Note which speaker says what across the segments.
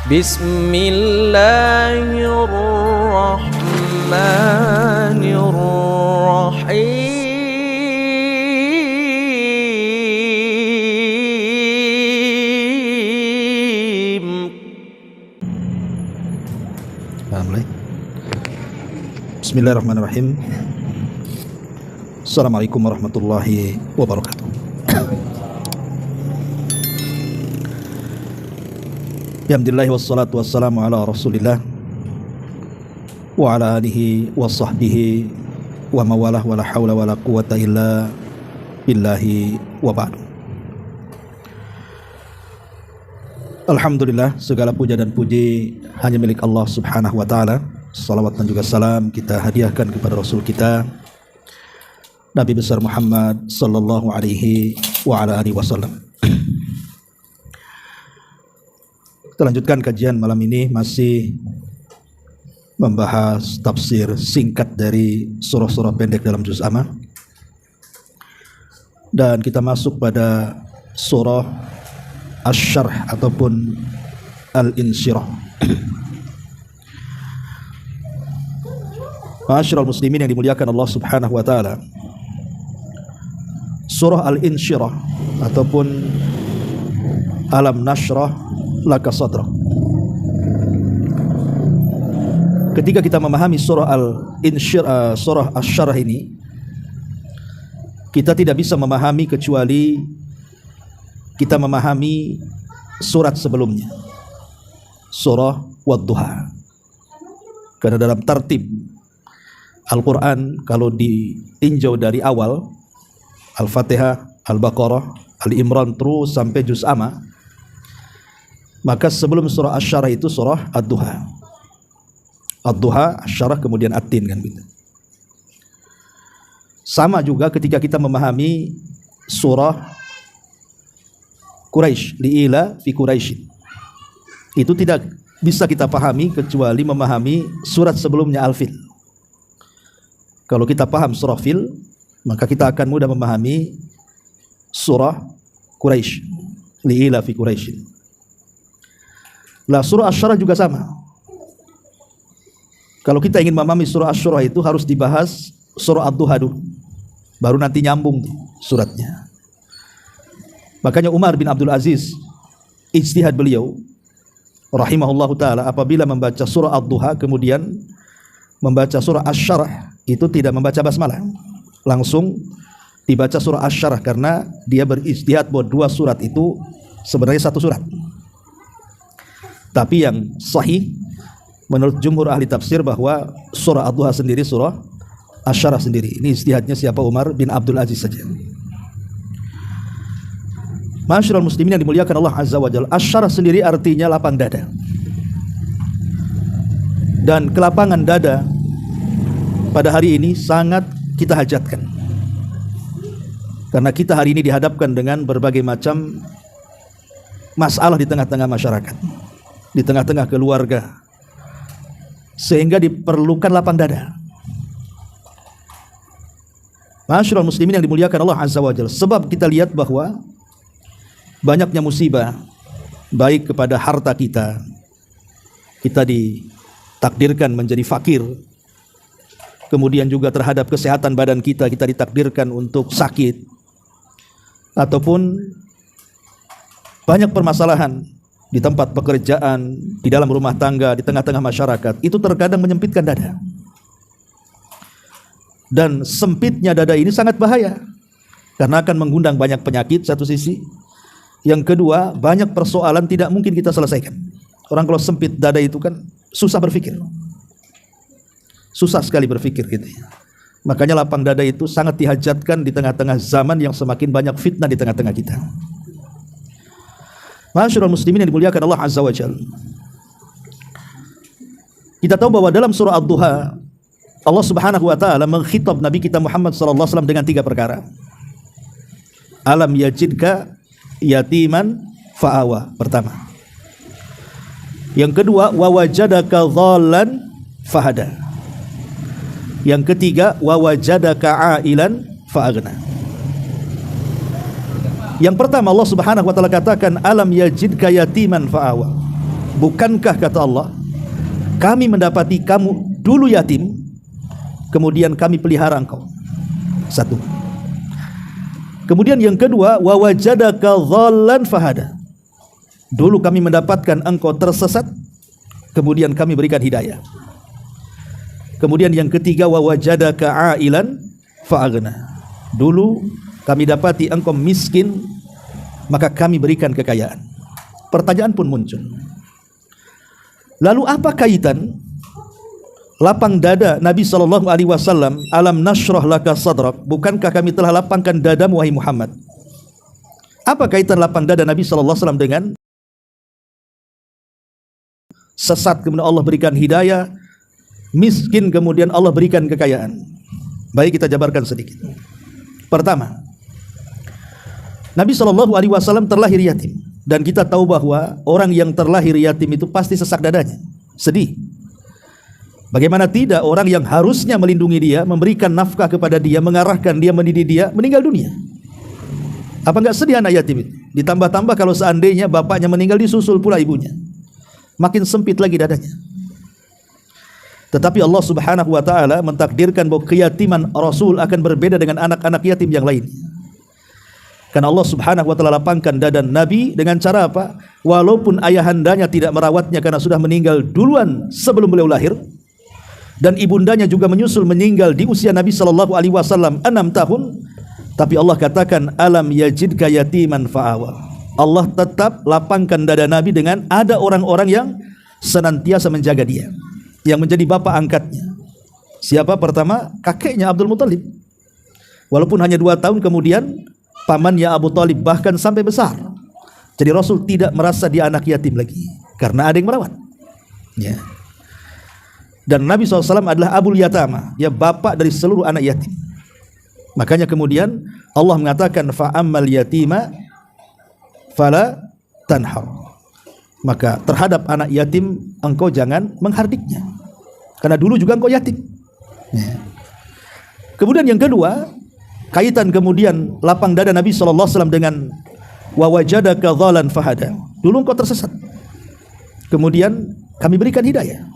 Speaker 1: Bismillahirrahmanirrahim.
Speaker 2: Bismillahirrahmanirrahim. Assalamualaikum warahmatullahi wabarakatuh. Alhamdulillah wassalatu wassalamu ala Rasulillah wa ala alihi wa sahbihi wa mawalah wa la hawla wa la quwata illa billahi wa ba'du. Alhamdulillah, segala puja dan puji hanya milik Allah Subhanahu wa taala. Salawat dan juga salam kita hadiahkan kepada Rasul kita Nabi besar Muhammad sallallahu alaihi wa ala alihi wasallam. Kita lanjutkan kajian malam ini, masih membahas tafsir singkat dari surah-surah pendek dalam juz amma. Dan kita masuk pada surah Asy-Syarh ataupun Al-Insyirah. Ma'asyiral muslimin yang dimuliakan Allah Subhanahu wa taala. Surah Al-Insyirah ataupun Alam Nashrah Laka Sadrak. Ketika kita memahami surah Al-Insyirah, surah Asy-Syarh ini, kita tidak bisa memahami kecuali kita memahami surat sebelumnya, surah Wad-Duha. Karena dalam tertib Al-Quran, kalau ditinjau dari awal, Al-Fatihah, Al-Baqarah, Al-Imran terus sampai juz amma, maka sebelum surah Asy-Syarh itu surah Ad-Duha. Ad-Duha, Asy-Syarh, kemudian At-Tin, kan gitu. Sama juga ketika kita memahami surah Quraisy, li'ila fi Quraisy. Itu tidak bisa kita pahami kecuali memahami surat sebelumnya Al-Fil. Kalau kita paham surah Fil, maka kita akan mudah memahami surah Quraisy, li'ila fi Quraisy. Lah surah Asy-Syarh juga sama. Kalau kita ingin memahami surah Asy-Syarh itu harus dibahas surah Ad-Duha dulu, baru nanti nyambung tuh suratnya. Makanya Umar bin Abdul Aziz, ijtihad beliau rahimahullahu taala, apabila membaca surah Ad-Duha kemudian membaca surah Asy-Syarh, itu tidak membaca basmalah, langsung dibaca surah Asy-Syarh, karena dia berijtihad bahwa dua surat itu sebenarnya satu surat. Tapi yang sahih menurut jumhur ahli tafsir bahwa surah Ad-Duha sendiri, surah Asy-Syarh sendiri. Ini ijtihadnya siapa? Umar bin Abdul Aziz saja. Ma'asyiral muslimin yang dimuliakan Allah Azza wa Jalla, Asy-Syarh sendiri artinya lapang dada. Dan kelapangan dada pada hari ini sangat kita hajatkan. Karena kita hari ini dihadapkan dengan berbagai macam masalah di tengah-tengah masyarakat, di tengah-tengah keluarga, sehingga diperlukan lapang dada. Ma'asyiral muslimin yang dimuliakan Allah Azza wa Jalla, sebab kita lihat bahwa banyaknya musibah, baik kepada harta kita, kita ditakdirkan menjadi fakir, kemudian juga terhadap kesehatan badan kita, kita ditakdirkan untuk sakit, ataupun banyak permasalahan di tempat pekerjaan, di dalam rumah tangga, di tengah-tengah masyarakat, itu terkadang menyempitkan dada. Dan sempitnya dada ini sangat bahaya, karena akan mengundang banyak penyakit satu sisi. Yang kedua, banyak persoalan tidak mungkin kita selesaikan. Orang kalau sempit dada itu kan susah berpikir, susah sekali berpikir gitu. Makanya lapang dada itu sangat dihajatkan di tengah-tengah zaman yang semakin banyak fitnah di tengah-tengah kita. Ma'asyiral muslimin yang dimuliakan Allah Azza wa Jalla, kita tahu bahwa dalam surah Ad-Duha Allah Subhanahu wa taala mengkhitab Nabi kita Muhammad sallallahu alaihi wasallam dengan tiga perkara. Alam yajidka yatiman fa'awa, pertama. Yang kedua, wa wajadaka dhallan fahada. Yang ketiga, wa wajadaka ailan fa'aghna. Yang pertama Allah Subhanahu wa taala katakan alam yajidka yatiman fa'awa. bukankah kata Allah, kami mendapati kamu dulu yatim, kemudian kami pelihara engkau. Satu. Kemudian yang kedua, wa wajadaka dhallan fahada. Dulu kami mendapatkan engkau tersesat, kemudian kami berikan hidayah. Kemudian yang ketiga, wa wajadaka ailan fa'aghna. Dulu kami dapati engkau miskin, maka kami berikan kekayaan. Pertanyaan pun muncul. Lalu apa kaitan lapang dada Nabi SAW, alam nashrah laka sadrak, bukankah kami telah lapangkan dadamu wahai Muhammad? Apa kaitan lapang dada Nabi SAW dengan sesat kemudian Allah berikan hidayah, miskin kemudian Allah berikan kekayaan? Baik, kita jabarkan sedikit. Pertama, Nabi SAW terlahir yatim, dan kita tahu bahwa orang yang terlahir yatim itu pasti sesak dadanya, sedih. Bagaimana tidak, orang yang harusnya melindungi dia, memberikan nafkah kepada dia, mengarahkan dia, mendidik dia, meninggal dunia. Apa enggak sedih anak yatim itu? Ditambah-tambah kalau seandainya bapaknya meninggal, disusul pula ibunya, makin sempit lagi dadanya. Tetapi Allah Subhanahu wa ta'ala mentakdirkan bahwa keyatiman Rasul akan berbeda dengan anak-anak yatim yang lain. Karena Allah Subhanahu wa ta'ala lapangkan dada Nabi dengan cara apa? Walaupun ayahandanya tidak merawatnya karena sudah meninggal duluan sebelum beliau lahir, dan ibundanya juga menyusul meninggal di usia Nabi SAW 6 tahun, tapi Allah katakan alam yajidka yatiman fa'awa. Allah tetap lapangkan dada Nabi dengan ada orang-orang yang senantiasa menjaga dia, yang menjadi bapak angkatnya. Siapa? Pertama, kakeknya Abdul Muthalib. Walaupun hanya 2 tahun kemudian pamannya Abu Talib bahkan sampai besar. Jadi Rasul tidak merasa dia anak yatim lagi, karena ada yang merawat ya. Dan Nabi SAW adalah Abul Yatama, dia bapak dari seluruh anak yatim. Makanya kemudian Allah mengatakan fa'ammal yatima fala tanhar. Maka terhadap anak yatim engkau jangan menghardiknya, karena dulu juga engkau yatim ya. Kemudian yang kedua, kaitan kemudian lapang dada Nabi SAW dengan wa wajadaka dhalan fahada. Dulu engkau tersesat, kemudian kami berikan hidayah.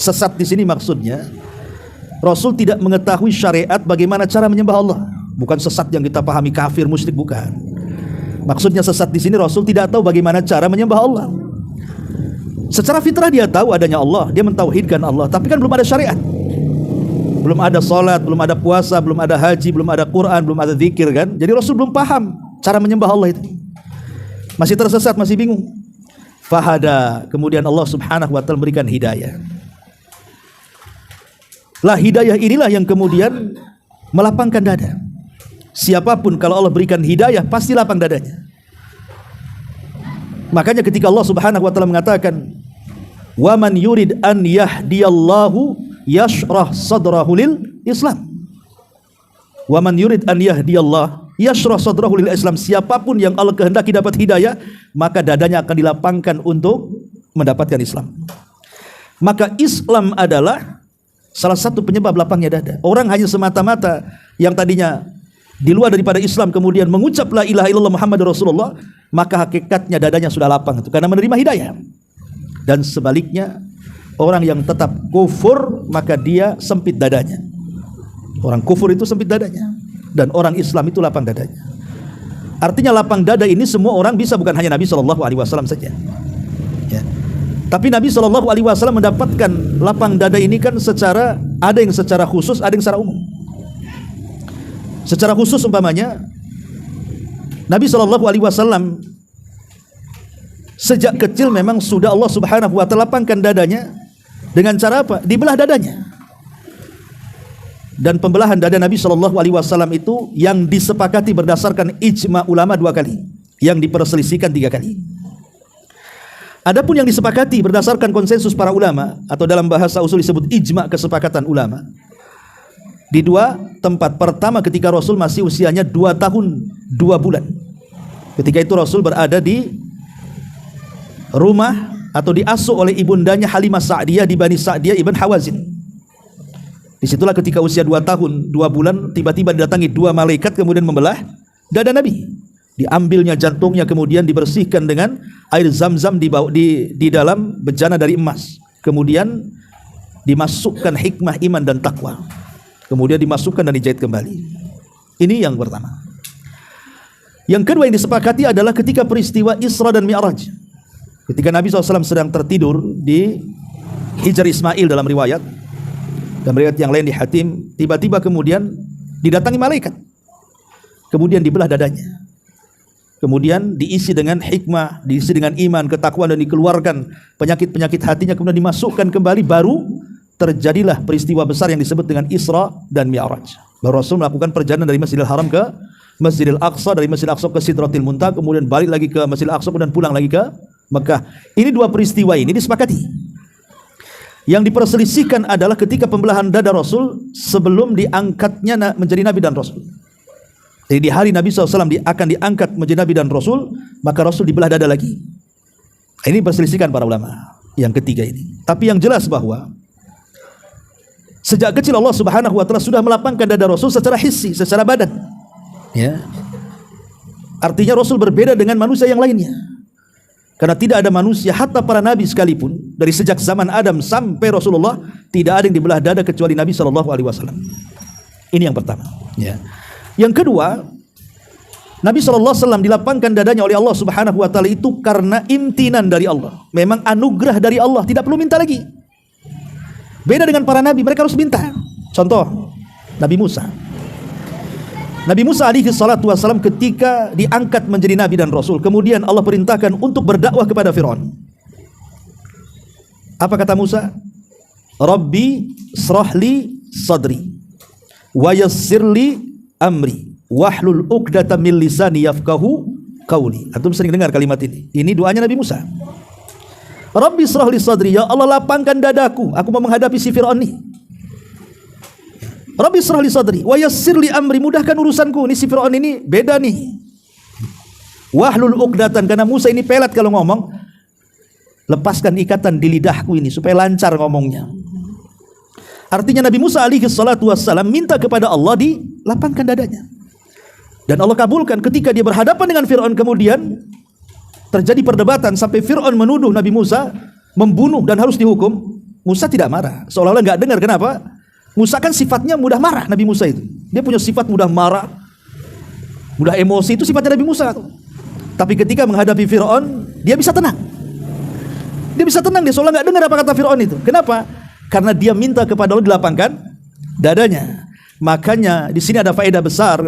Speaker 2: Sesat di sini maksudnya Rasul tidak mengetahui syariat bagaimana cara menyembah Allah. Bukan sesat yang kita pahami kafir musyrik, bukan. Maksudnya sesat di sini Rasul tidak tahu bagaimana cara menyembah Allah. Secara fitrah dia tahu adanya Allah, dia mentauhidkan Allah, tapi kan belum ada syariat. Belum ada salat, belum ada puasa, belum ada haji, belum ada Quran, belum ada zikir kan. Jadi Rasul belum paham cara menyembah Allah itu. Masih tersesat, masih bingung. Fahada, kemudian Allah Subhanahu wa ta'ala memberikan hidayah. Lah hidayah inilah yang kemudian melapangkan dada. Siapapun kalau Allah berikan hidayah pasti lapang dadanya. Makanya ketika Allah Subhanahu wa ta'ala mengatakan wa man yurid an yahdiyallahu yashrah sadrahu lil Islam. Wa man yurid an yahdiyallah yashrah sadrahu lil Islam. Siapapun yang Allah kehendaki dapat hidayah, maka dadanya akan dilapangkan untuk mendapatkan Islam. Maka Islam adalah salah satu penyebab lapangnya dada. Orang hanya semata-mata yang tadinya di luar daripada Islam kemudian mengucap la ilaha illallah Muhammadur Rasulullah, maka hakikatnya dadanya sudah lapang itu karena menerima hidayah. Dan sebaliknya, orang yang tetap kufur maka dia sempit dadanya. Orang kufur itu sempit dadanya, dan orang Islam itu lapang dadanya. Artinya lapang dada ini semua orang bisa, bukan hanya Nabi SAW saja ya. Tapi Nabi SAW mendapatkan lapang dada ini kan secara, ada yang secara khusus, ada yang secara umum. Secara khusus umpamanya Nabi SAW sejak kecil memang sudah Allah Subhanahu wa ta'ala lapangkan dadanya dengan cara apa? Dibelah dadanya. Dan pembelahan dada Nabi SAW itu yang disepakati berdasarkan ijma ulama 2 kali, yang diperselisihkan 3 kali. Adapun yang disepakati berdasarkan konsensus para ulama, atau dalam bahasa usul disebut ijma, kesepakatan ulama, di 2 tempat. Pertama ketika Rasul masih usianya 2 tahun 2 bulan. Ketika itu Rasul berada di rumah atau diasuh oleh ibundanya Halimah Sa'diyah di Bani Sa'diyah ibn Hawazin. Disitulah ketika usia 2 tahun 2 bulan tiba-tiba didatangi 2 malaikat kemudian membelah dada Nabi. diambilnya jantungnya, kemudian dibersihkan dengan air zam-zam di dalam bejana dari emas, kemudian dimasukkan hikmah iman dan takwa, kemudian dimasukkan dan dijahit kembali. Ini yang pertama. Yang kedua yang disepakati adalah ketika peristiwa Isra dan Mi'raj, ketika Nabi SAW sedang tertidur di Hijr Ismail dalam riwayat, dan riwayat yang lain di Hatim, tiba-tiba kemudian didatangi malaikat, kemudian dibelah dadanya, kemudian diisi dengan hikmah, diisi dengan iman, ketakwaan, dan dikeluarkan penyakit-penyakit hatinya, kemudian dimasukkan kembali. Baru terjadilah peristiwa besar yang disebut dengan Isra dan Mi'raj. Baru Rasul melakukan perjalanan dari Masjidil Haram ke Masjidil Aqsa, dari Masjidil Aqsa ke Sidratil Muntaha, kemudian balik lagi ke Masjidil Aqsa, kemudian pulang lagi ke Mekah. Ini dua peristiwa ini disepakati. Yang diperselisihkan adalah ketika pembelahan dada Rasul sebelum diangkatnya menjadi Nabi dan Rasul. Jadi di hari Nabi SAW akan diangkat menjadi Nabi dan Rasul, maka Rasul dibelah dada lagi. Ini perselisihan para ulama yang ketiga ini. Tapi yang jelas bahwa sejak kecil Allah Subhanahu wa taala sudah melapangkan dada Rasul secara hissi, secara badan. Ya. Artinya Rasul berbeda dengan manusia yang lainnya. Karena tidak ada manusia, hatta para nabi sekalipun, dari sejak zaman Adam sampai Rasulullah, tidak ada yang dibelah dada kecuali Nabi SAW. Ini yang pertama. Ya. Yang kedua, Nabi SAW dilapangkan dadanya oleh Allah Subhanahu wa taala itu karena imtinan dari Allah. Memang anugerah dari Allah, tidak perlu minta lagi. Beda dengan para nabi, mereka harus minta. Contoh, Nabi Musa. Nabi Musa alaihi salatu wassalam ketika diangkat menjadi nabi dan rasul, kemudian Allah perintahkan untuk berdakwah kepada Fir'aun. Apa kata Musa? Rabbi srahli sadri wa yassirli amri wahlul 'uqdatam min lisani yafqahu qauli. Antum sering dengar kalimat ini. Ini doanya Nabi Musa. Rabbi srahli sadri, ya Allah lapangkan dadaku, aku mau menghadapi si Fir'aun nih. Rabbi srahli sadri wa yassirli amri, mudahkan urusanku. Ini si Fir'aun ini beda nih. Wahlul 'uqdatan, karena Musa ini pelat kalau ngomong. Lepaskan ikatan di lidahku ini supaya lancar ngomongnya. Artinya Nabi Musa alaihi salatu wassalam minta kepada Allah dilapangkan dadanya. Dan Allah kabulkan. Ketika dia berhadapan dengan Fir'aun, kemudian terjadi perdebatan sampai Fir'aun menuduh Nabi Musa membunuh dan harus dihukum. Musa tidak marah, seolah-olah nggak dengar. Kenapa? Musa kan sifatnya mudah marah. Nabi Musa itu, dia punya sifat mudah marah, mudah emosi, itu sifatnya Nabi Musa. Tapi ketika menghadapi Fir'aun, dia bisa tenang. Dia bisa tenang, dia seolah nggak dengar apa kata Fir'aun itu. Kenapa? Karena dia minta kepada Allah dilapangkan dadanya. Makanya di sini ada faedah besar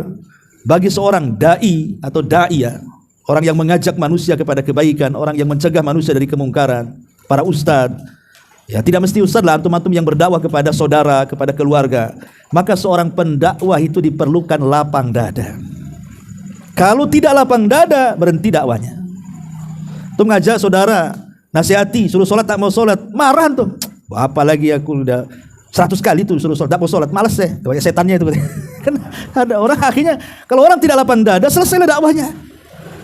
Speaker 2: bagi seorang dai atau da'iyah, orang yang mengajak manusia kepada kebaikan, orang yang mencegah manusia dari kemungkaran, para ustadz. Ya, tidak mesti ustadz lah, antum-antum yang berdakwah kepada saudara, kepada keluarga. Maka seorang pendakwah itu diperlukan lapang dada. Kalau tidak lapang dada, berhenti dakwanya. Tuh ngajak saudara, nasihati, suruh sholat tak mau sholat, marah tuh. Apalagi aku udah 100 kali tuh suruh sholat, tak mau sholat, malas deh. Banyak setannya itu. Kan ada orang akhirnya, kalau orang tidak lapang dada, selesailah dakwahnya.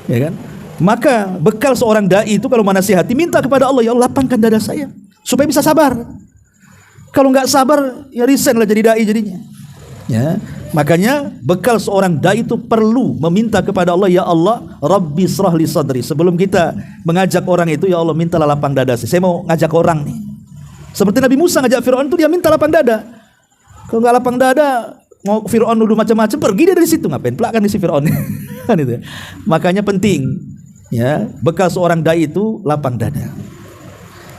Speaker 2: Ya kan? Maka bekal seorang dai itu kalau menasihati, minta kepada Allah, ya Allah lapangkan dada saya supaya bisa sabar. Kalau nggak sabar, ya resign lah jadi dai jadinya. Ya, makanya bekal seorang dai itu perlu meminta kepada Allah, ya Allah, Rabbi srahli sadri. Sebelum kita mengajak orang itu, ya Allah mintalah lapang dada saya mau ngajak orang nih. Seperti Nabi Musa ngajak Fir'aun itu, dia minta lapang dada. Kalau nggak lapang dada, mau Fir'aun nuduh macam-macam, pergi dia dari situ. Ngapain pula kan si Fir'aun. Kan itu. Makanya penting, ya, bekal seorang dai itu lapang dada.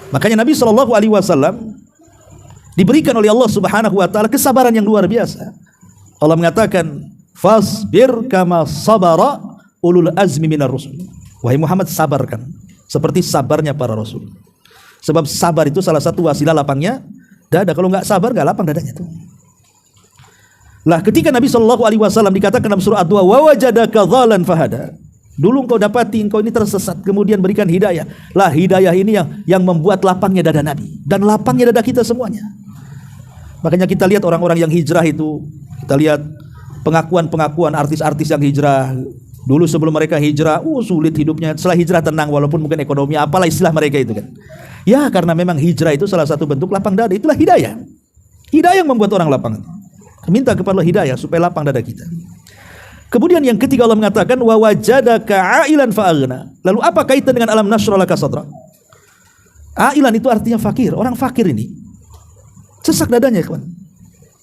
Speaker 2: Makanya Nabi SAW diberikan oleh Allah Subhanahu wa taala kesabaran yang luar biasa. Allah mengatakan, fasbir kama sabara ulul azmi minar rusul. Wahai Muhammad, sabarkan seperti sabarnya para rasul. Sebab sabar itu salah satu wasilah lapangnya dada. Kalau nggak sabar, nggak lapang dadanya itu. Lah ketika Nabi SAW dikatakan dalam surah Ad-Duha, wa wajadaka dhalan fahada. Dulu engkau dapati engkau ini tersesat, kemudian berikan hidayah. Lah hidayah ini yang membuat lapangnya dada Nabi dan lapangnya dada kita semuanya. Makanya kita lihat orang-orang yang hijrah itu, kita lihat pengakuan-pengakuan artis-artis yang hijrah. Dulu sebelum mereka hijrah, sulit hidupnya. Setelah hijrah tenang, walaupun mungkin ekonomi, apalah istilah mereka itu kan. Ya karena memang hijrah itu salah satu bentuk lapang dada. Itulah hidayah. Hidayah yang membuat orang lapang. Minta kepada Allah hidayah supaya lapang dada kita. Kemudian yang ketiga Allah mengatakan wa wajadaka ailan fa'aghna. Lalu apa kaitan dengan alam nashrah laka sadrak? Ailan itu artinya fakir, orang fakir ini. Sesak dadanya, kawan.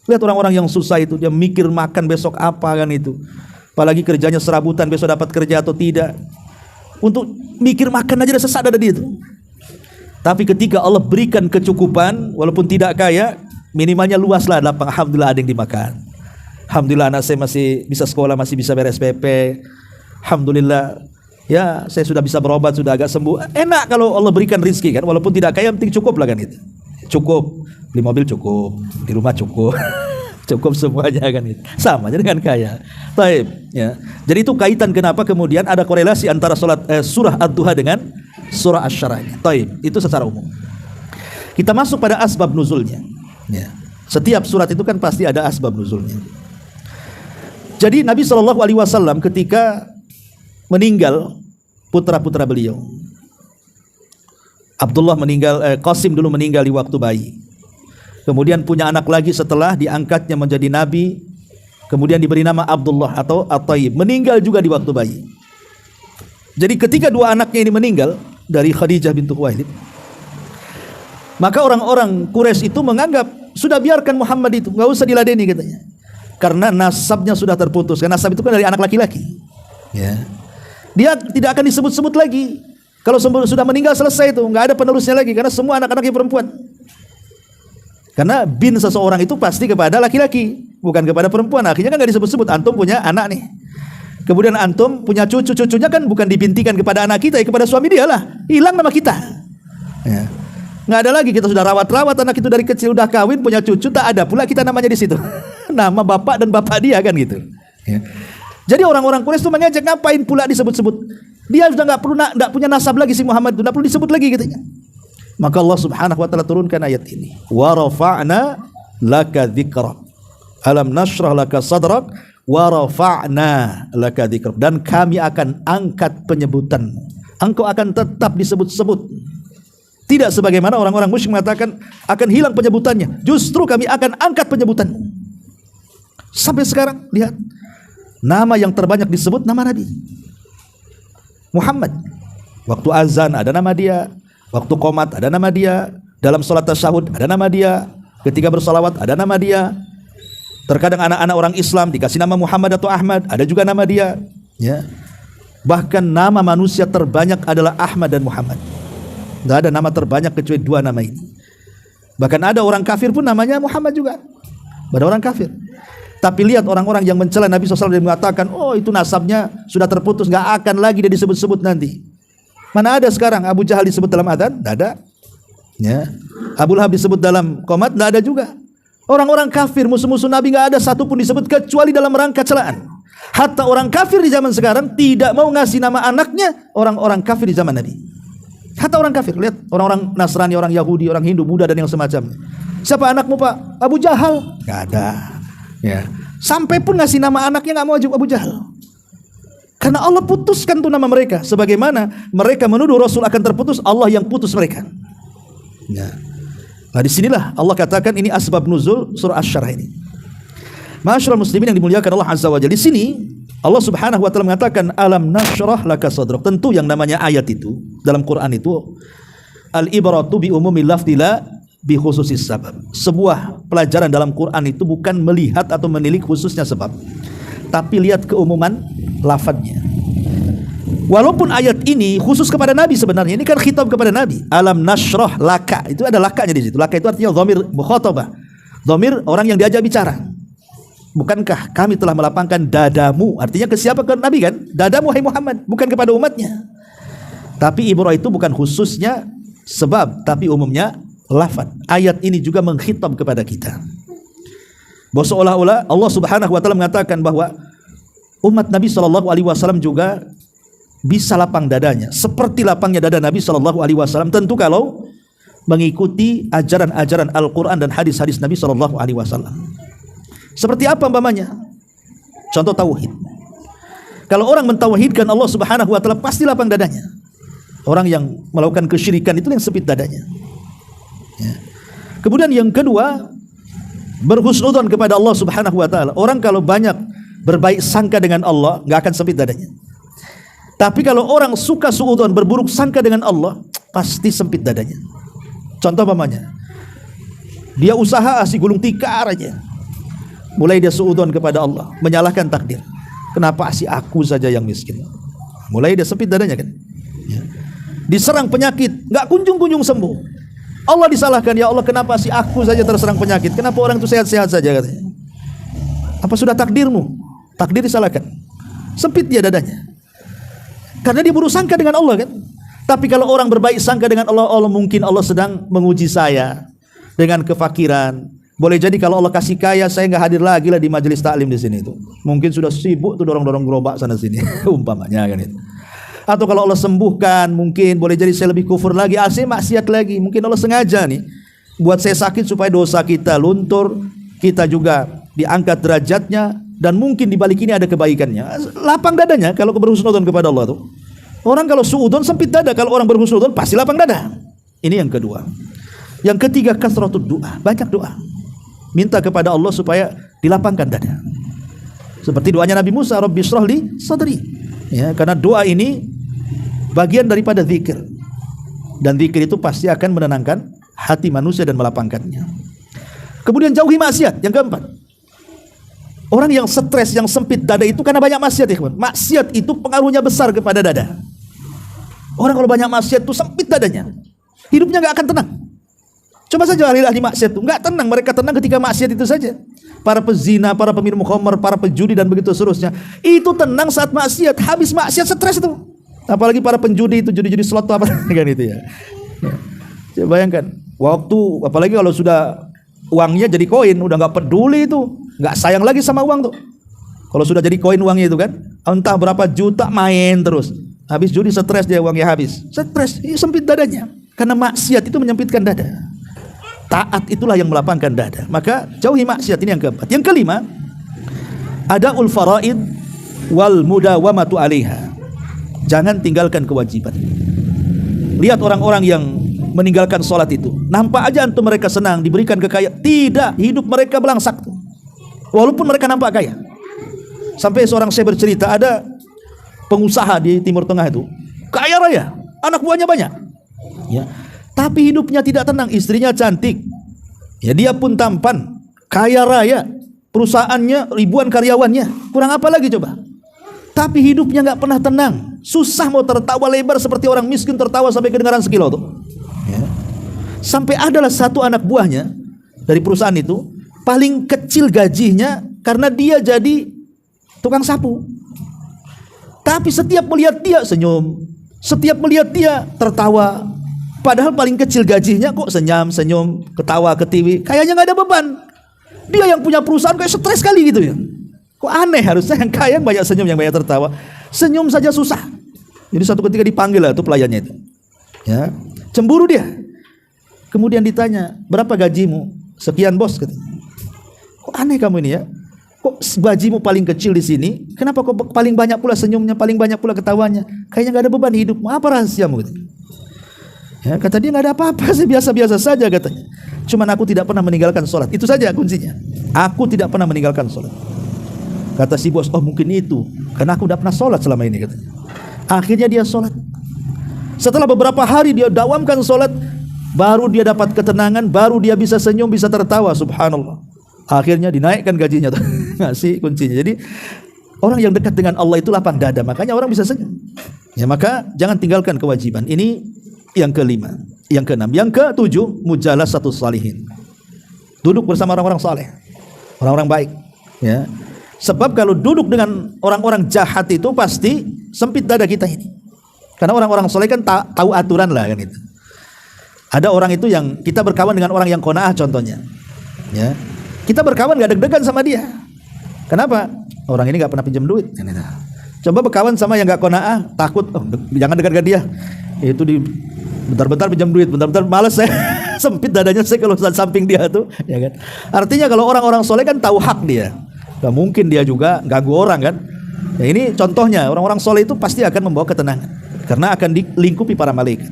Speaker 2: Lihat orang-orang yang susah itu, dia mikir makan besok apa kan itu. Apalagi kerjanya serabutan, besok dapat kerja atau tidak. Untuk mikir makan aja dia sesak dada dia itu. Tapi ketika Allah berikan kecukupan, walaupun tidak kaya, minimalnya luas lah lapang. Alhamdulillah ada yang dimakan. Alhamdulillah anak saya masih bisa sekolah, masih bisa beres PP. Alhamdulillah, ya saya sudah bisa berobat, sudah agak sembuh. Enak kalau Allah berikan rezeki kan, walaupun tidak kaya, penting cukup lah kan itu. Cukup. Beli mobil cukup, di rumah cukup, cukup semuanya kan itu. Sama aja dengan kaya. Baik, ya. Jadi itu kaitan kenapa kemudian ada korelasi antara surah Ad-Duha dengan surah Asy-Syarah. Baik, itu secara umum. Kita masuk pada asbab nuzulnya. Ya. Setiap surat itu kan pasti ada asbab nuzulnya. Jadi Nabi SAW ketika meninggal putra-putra beliau, Abdullah meninggal, Qasim dulu meninggal di waktu bayi. Kemudian punya anak lagi setelah diangkatnya menjadi nabi, kemudian diberi nama Abdullah atau At-Thayyib, meninggal juga di waktu bayi. Jadi ketika dua anaknya ini meninggal dari Khadijah bintu Khuwailid, maka orang-orang Quraisy itu menganggap sudah biarkan Muhammad itu, enggak usah diladeni katanya. Karena nasabnya sudah terputus. Karena nasab itu kan dari anak laki-laki. Ya. Dia tidak akan disebut-sebut lagi. Kalau sudah meninggal selesai itu, enggak ada penerusnya lagi karena semua anak-anaknya perempuan. Karena bin seseorang itu pasti kepada laki-laki, bukan kepada perempuan. Akhirnya kan nggak disebut-sebut. Antum punya anak nih, kemudian antum punya cucu-cucunya kan bukan dibintikan kepada anak kita, ya kepada suami dia lah. Hilang nama kita. Ya. Nggak ada lagi, kita sudah rawat-rawat anak itu dari kecil, udah kawin, punya cucu, tak ada pula kita namanya di situ. Nama bapak dan bapak dia kan gitu. Ya. Jadi orang-orang Quraisy itu mengejek, ngapain pula disebut-sebut? Dia sudah nggak punya nasab lagi si Muhammad itu, nggak perlu disebut lagi katanya. Maka Allah Subhanahu wa taala turunkan ayat ini. Wa rafa'na laka dzikrak. Alam nashrah laka sadrak wa rafa'na laka dzikrak. Dan kami akan angkat penyebutanmu. Engkau akan tetap disebut-sebut. Tidak sebagaimana orang-orang musyrik mengatakan akan hilang penyebutannya. Justru kami akan angkat penyebutanmu. Sampai sekarang lihat, nama yang terbanyak disebut nama Nabi Muhammad. Waktu azan ada nama dia, waktu qomat ada nama dia, dalam salat tasyahud ada nama dia, ketika bersalawat ada nama dia. Terkadang anak-anak orang Islam dikasih nama Muhammad atau Ahmad, ada juga nama dia. Ya. Bahkan nama manusia terbanyak adalah Ahmad dan Muhammad. Tidak ada nama terbanyak kecuali dua nama ini. Bahkan ada orang kafir pun namanya Muhammad juga. Ada orang kafir. Tapi lihat orang-orang yang mencela Nabi SAW dan mengatakan, oh itu nasabnya sudah terputus, nggak akan lagi dia disebut-sebut nanti. Mana ada sekarang Abu Jahal disebut dalam adzan? Tidak ada. Ya. Abu Lahab disebut dalam qomat? Tidak ada juga. Orang-orang kafir, musuh-musuh Nabi nggak ada satu pun disebut kecuali dalam rangka celaan. Hatta orang kafir di zaman sekarang tidak mau ngasih nama anaknya orang-orang kafir di zaman Nabi. Hatta orang kafir, lihat orang-orang Nasrani, orang Yahudi, orang Hindu, Buddha dan yang semacamnya. Siapa anakmu Pak? Abu Jahal? Nggak ada. Ya. Sampai pun ngasih nama anaknya nggak mau Abu Jahal. Karena Allah putuskan tuh nama mereka. Sebagaimana mereka menuduh Rasul akan terputus, Allah yang putus mereka. Ya. Nah disinilah Allah katakan ini asbab nuzul surah Asy-Syarah ini. Ma'asyiral muslimin yang dimuliakan Allah Azza wa Jalla. Di sini Allah Subhanahu wa taala mengatakan alam nasyrah laka sadrak. Tentu yang namanya ayat itu dalam Quran itu al-ibratu bi umumil lafzi la bi khususis sabab. Sebuah pelajaran dalam Quran itu bukan melihat atau menilik khususnya sebab, tapi lihat keumuman lafadznya. Walaupun ayat ini khusus kepada Nabi sebenarnya, ini kan khitab kepada Nabi. Alam nasyrah laka, itu ada lakanya di situ. Laka itu artinya dhamir mukhatabah. Dhamir orang yang diajak bicara. Bukankah kami telah melapangkan dadamu? Artinya ke siapa? Ke Nabi kan? Dadamu hai Muhammad, bukan kepada umatnya. Tapi ibrah itu bukan khususnya sebab, tapi umumnya lafaz. Ayat ini juga mengkhitab kepada kita. Bahwa seolah-olah Allah Subhanahu wa taala mengatakan bahwa umat Nabi SAW juga bisa lapang dadanya seperti lapangnya dada Nabi SAW. Tentu kalau mengikuti ajaran-ajaran Al-Quran dan hadis-hadis Nabi SAW. Seperti apa umpamanya? Contoh tauhid. Kalau orang mentauhidkan Allah Subhanahu wa taala pasti lapang dadanya. Orang yang melakukan kesyirikan itu yang sempit dadanya. Ya. Kemudian yang kedua, berhusnudzon kepada Allah Subhanahu wa taala. Orang kalau banyak berbaik sangka dengan Allah, nggak akan sempit dadanya. Tapi kalau orang suka suudzon, berburuk sangka dengan Allah, pasti sempit dadanya. Contoh pamannya, dia usaha asih gulung tikar aja, mulai dia suudzon kepada Allah, menyalahkan takdir. Kenapa asih aku saja yang miskin? Mulai dia sempit dadanya kan. Ya. Diserang penyakit, nggak kunjung-kunjung sembuh. Allah disalahkan, ya Allah kenapa sih aku saja terserang penyakit? Kenapa orang itu sehat-sehat saja katanya? Apa sudah takdirmu? Takdir disalahkan. Sempit dia dadanya. Karena dia buruk sangka dengan Allah kan. Tapi kalau orang berbaik sangka dengan Allah, Allah mungkin Allah sedang menguji saya dengan kefakiran. Boleh jadi kalau Allah kasih kaya, saya nggak hadir lagi lah di majelis taklim di sini itu. Mungkin sudah sibuk tuh dorong-dorong gerobak sana sini, umpamanya kan itu. Atau kalau Allah sembuhkan, mungkin boleh jadi saya lebih kufur lagi, saya maksiat lagi. Mungkin Allah sengaja nih buat saya sakit supaya dosa kita luntur, kita juga diangkat derajatnya, dan mungkin di balik ini ada kebaikannya. Lapang dadanya kalau berhusnudzon kepada Allah tuh. Orang kalau suudzon sempit dada, kalau orang berhusnudzon pasti lapang dada. Ini yang kedua. Yang ketiga, kasratud doa, banyak doa. Minta kepada Allah supaya dilapangkan dada. Seperti doanya Nabi Musa, Rabbi shrah li sadri. Ya, karena doa ini bagian daripada zikir, dan zikir itu pasti akan menenangkan hati manusia dan melapangkannya. Kemudian jauhi maksiat. Yang keempat, orang yang stres, yang sempit dada itu karena banyak maksiat ya kawan. Maksiat itu pengaruhnya besar kepada dada. Orang kalau banyak maksiat itu sempit dadanya, hidupnya nggak akan tenang. Coba saja ahli-ahli maksiat itu nggak tenang, mereka tenang ketika maksiat itu saja. Para pezina, para peminum khamar, para pejudi dan begitu seterusnya, itu tenang saat maksiat. Habis maksiat stres itu. Apalagi para penjudi itu, judi-judi slot apa kan itu ya. Coba bayangkan, waktu apalagi kalau sudah uangnya jadi koin, udah nggak peduli itu, nggak sayang lagi sama uang tuh. Kalau sudah jadi koin uangnya itu kan, entah berapa juta main terus. Habis judi stres dia, uangnya habis. Stres, sempit dadanya. Karena maksiat itu menyempitkan dada. Taat itulah yang melapangkan dada. Maka jauhi maksiat, ini yang keempat. Yang kelima, adaul faraid wal mudawamatu 'alaiha. Jangan tinggalkan kewajiban. Lihat orang-orang yang meninggalkan sholat itu, nampak aja antum mereka senang diberikan kekayaan. Tidak, hidup mereka belangsak tuh. Walaupun mereka nampak kaya. Sampai seorang saya bercerita, ada pengusaha di Timur Tengah itu, kaya raya, anak buahnya banyak. Ya. Tapi hidupnya tidak tenang, istrinya cantik. Ya, dia pun tampan, kaya raya, perusahaannya ribuan karyawannya. Kurang apa lagi coba? Tapi hidupnya nggak pernah tenang, susah mau tertawa lebar seperti orang miskin tertawa sampai kedengaran sekilo tuh. Ya. Sampai adalah satu anak buahnya dari perusahaan itu, paling kecil gajinya karena dia jadi tukang sapu. Tapi setiap melihat dia senyum, setiap melihat dia tertawa. Padahal paling kecil gajinya kok senyum, ketawa, ketiwi, kayaknya nggak ada beban. Dia yang punya perusahaan kayak stres sekali gitu ya. Kok aneh, harusnya yang kaya yang banyak senyum, yang banyak tertawa. Senyum saja susah. Jadi satu ketika dipanggil lah tuh pelayannya itu. Ya, cemburu dia. Kemudian ditanya, berapa gajimu? Sekian bos katanya. Kok aneh kamu ini ya? Kok gajimu paling kecil di sini? Kenapa kok paling banyak pula senyumnya, paling banyak pula ketawanya? Kayaknya nggak ada beban hidupmu. Apa rahasiamu? Ya, kata dia nggak ada apa-apa sih, biasa-biasa saja katanya. Cuman aku tidak pernah meninggalkan sholat. Itu saja kuncinya. Aku tidak pernah meninggalkan sholat. Kata si bos, oh mungkin itu, karena aku tidak pernah sholat selama ini katanya. Akhirnya dia sholat. Setelah beberapa hari dia dawamkan sholat, baru dia dapat ketenangan, baru dia bisa senyum, bisa tertawa. Subhanallah. Akhirnya dinaikkan gajinya tuh. Ngasih kuncinya. Jadi orang yang dekat dengan Allah itu lapang dada, makanya orang bisa senyum. Ya, maka jangan tinggalkan kewajiban. Ini yang kelima. Yang keenam, yang ketujuh, mujalasatus salihin. Duduk bersama orang-orang saleh, orang-orang baik. Ya. Sebab kalau duduk dengan orang-orang jahat itu pasti sempit dada kita ini. Karena orang-orang soleh kan tahu aturan lah kan itu. Ada orang itu yang kita berkawan dengan orang yang qanaah contohnya. Ya. Kita berkawan gak deg-degan sama dia. Kenapa? Orang ini gak pernah pinjam duit. Coba berkawan sama yang gak qanaah, takut, jangan dekat dia. Itu bentar-bentar pinjam duit, bentar-bentar malas saya. Sempit dadanya saya kalau samping dia tuh, ya kan. Artinya kalau orang-orang soleh kan tahu hak dia. Gak mungkin dia juga ganggu orang kan. Ya, ini contohnya, orang-orang soleh itu pasti akan membawa ketenangan karena akan dilingkupi para malaikat.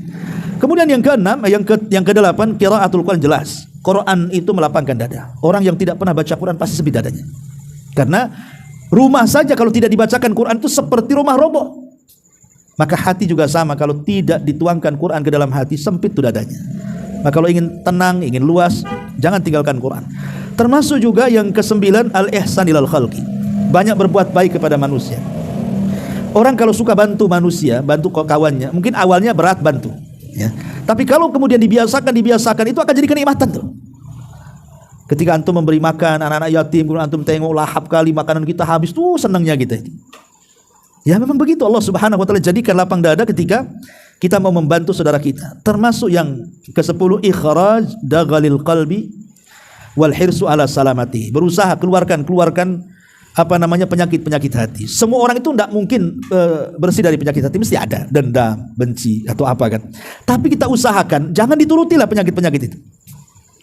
Speaker 2: Kemudian yang keenam, yang kedelapan, qiraatul Quran. Jelas Quran itu melapangkan dada. Orang yang tidak pernah baca Quran pasti sempit dadanya. Karena Rumah saja kalau tidak dibacakan Quran itu seperti rumah roboh. Maka hati juga sama, kalau tidak dituangkan Quran ke dalam hati, sempit itu dadanya. Maka kalau ingin tenang, ingin luas, jangan tinggalkan Quran. Termasuk juga yang ke-9, al-ihsan ilal khalqi, banyak berbuat baik kepada manusia. Orang kalau suka bantu manusia, bantu kawannya, mungkin awalnya berat bantu, ya. Tapi kalau kemudian dibiasakan itu akan jadi kenikmatan tuh. Ketika antum memberi makan anak-anak yatim, kemudian antum tengok lahap kali makanan kita habis, tuh senangnya kita. Ya memang begitu, Allah Subhanahu wa taala jadikan lapang dada ketika kita mau membantu saudara kita. Termasuk yang ke-10, ikhraj daghalil qalbi wal hirsu ala salamati. Berusaha keluarkan penyakit-penyakit hati. Semua orang itu tidak mungkin bersih dari penyakit hati, mesti ada dendam, benci atau apa kan. Tapi kita usahakan jangan diturutilah penyakit-penyakit itu.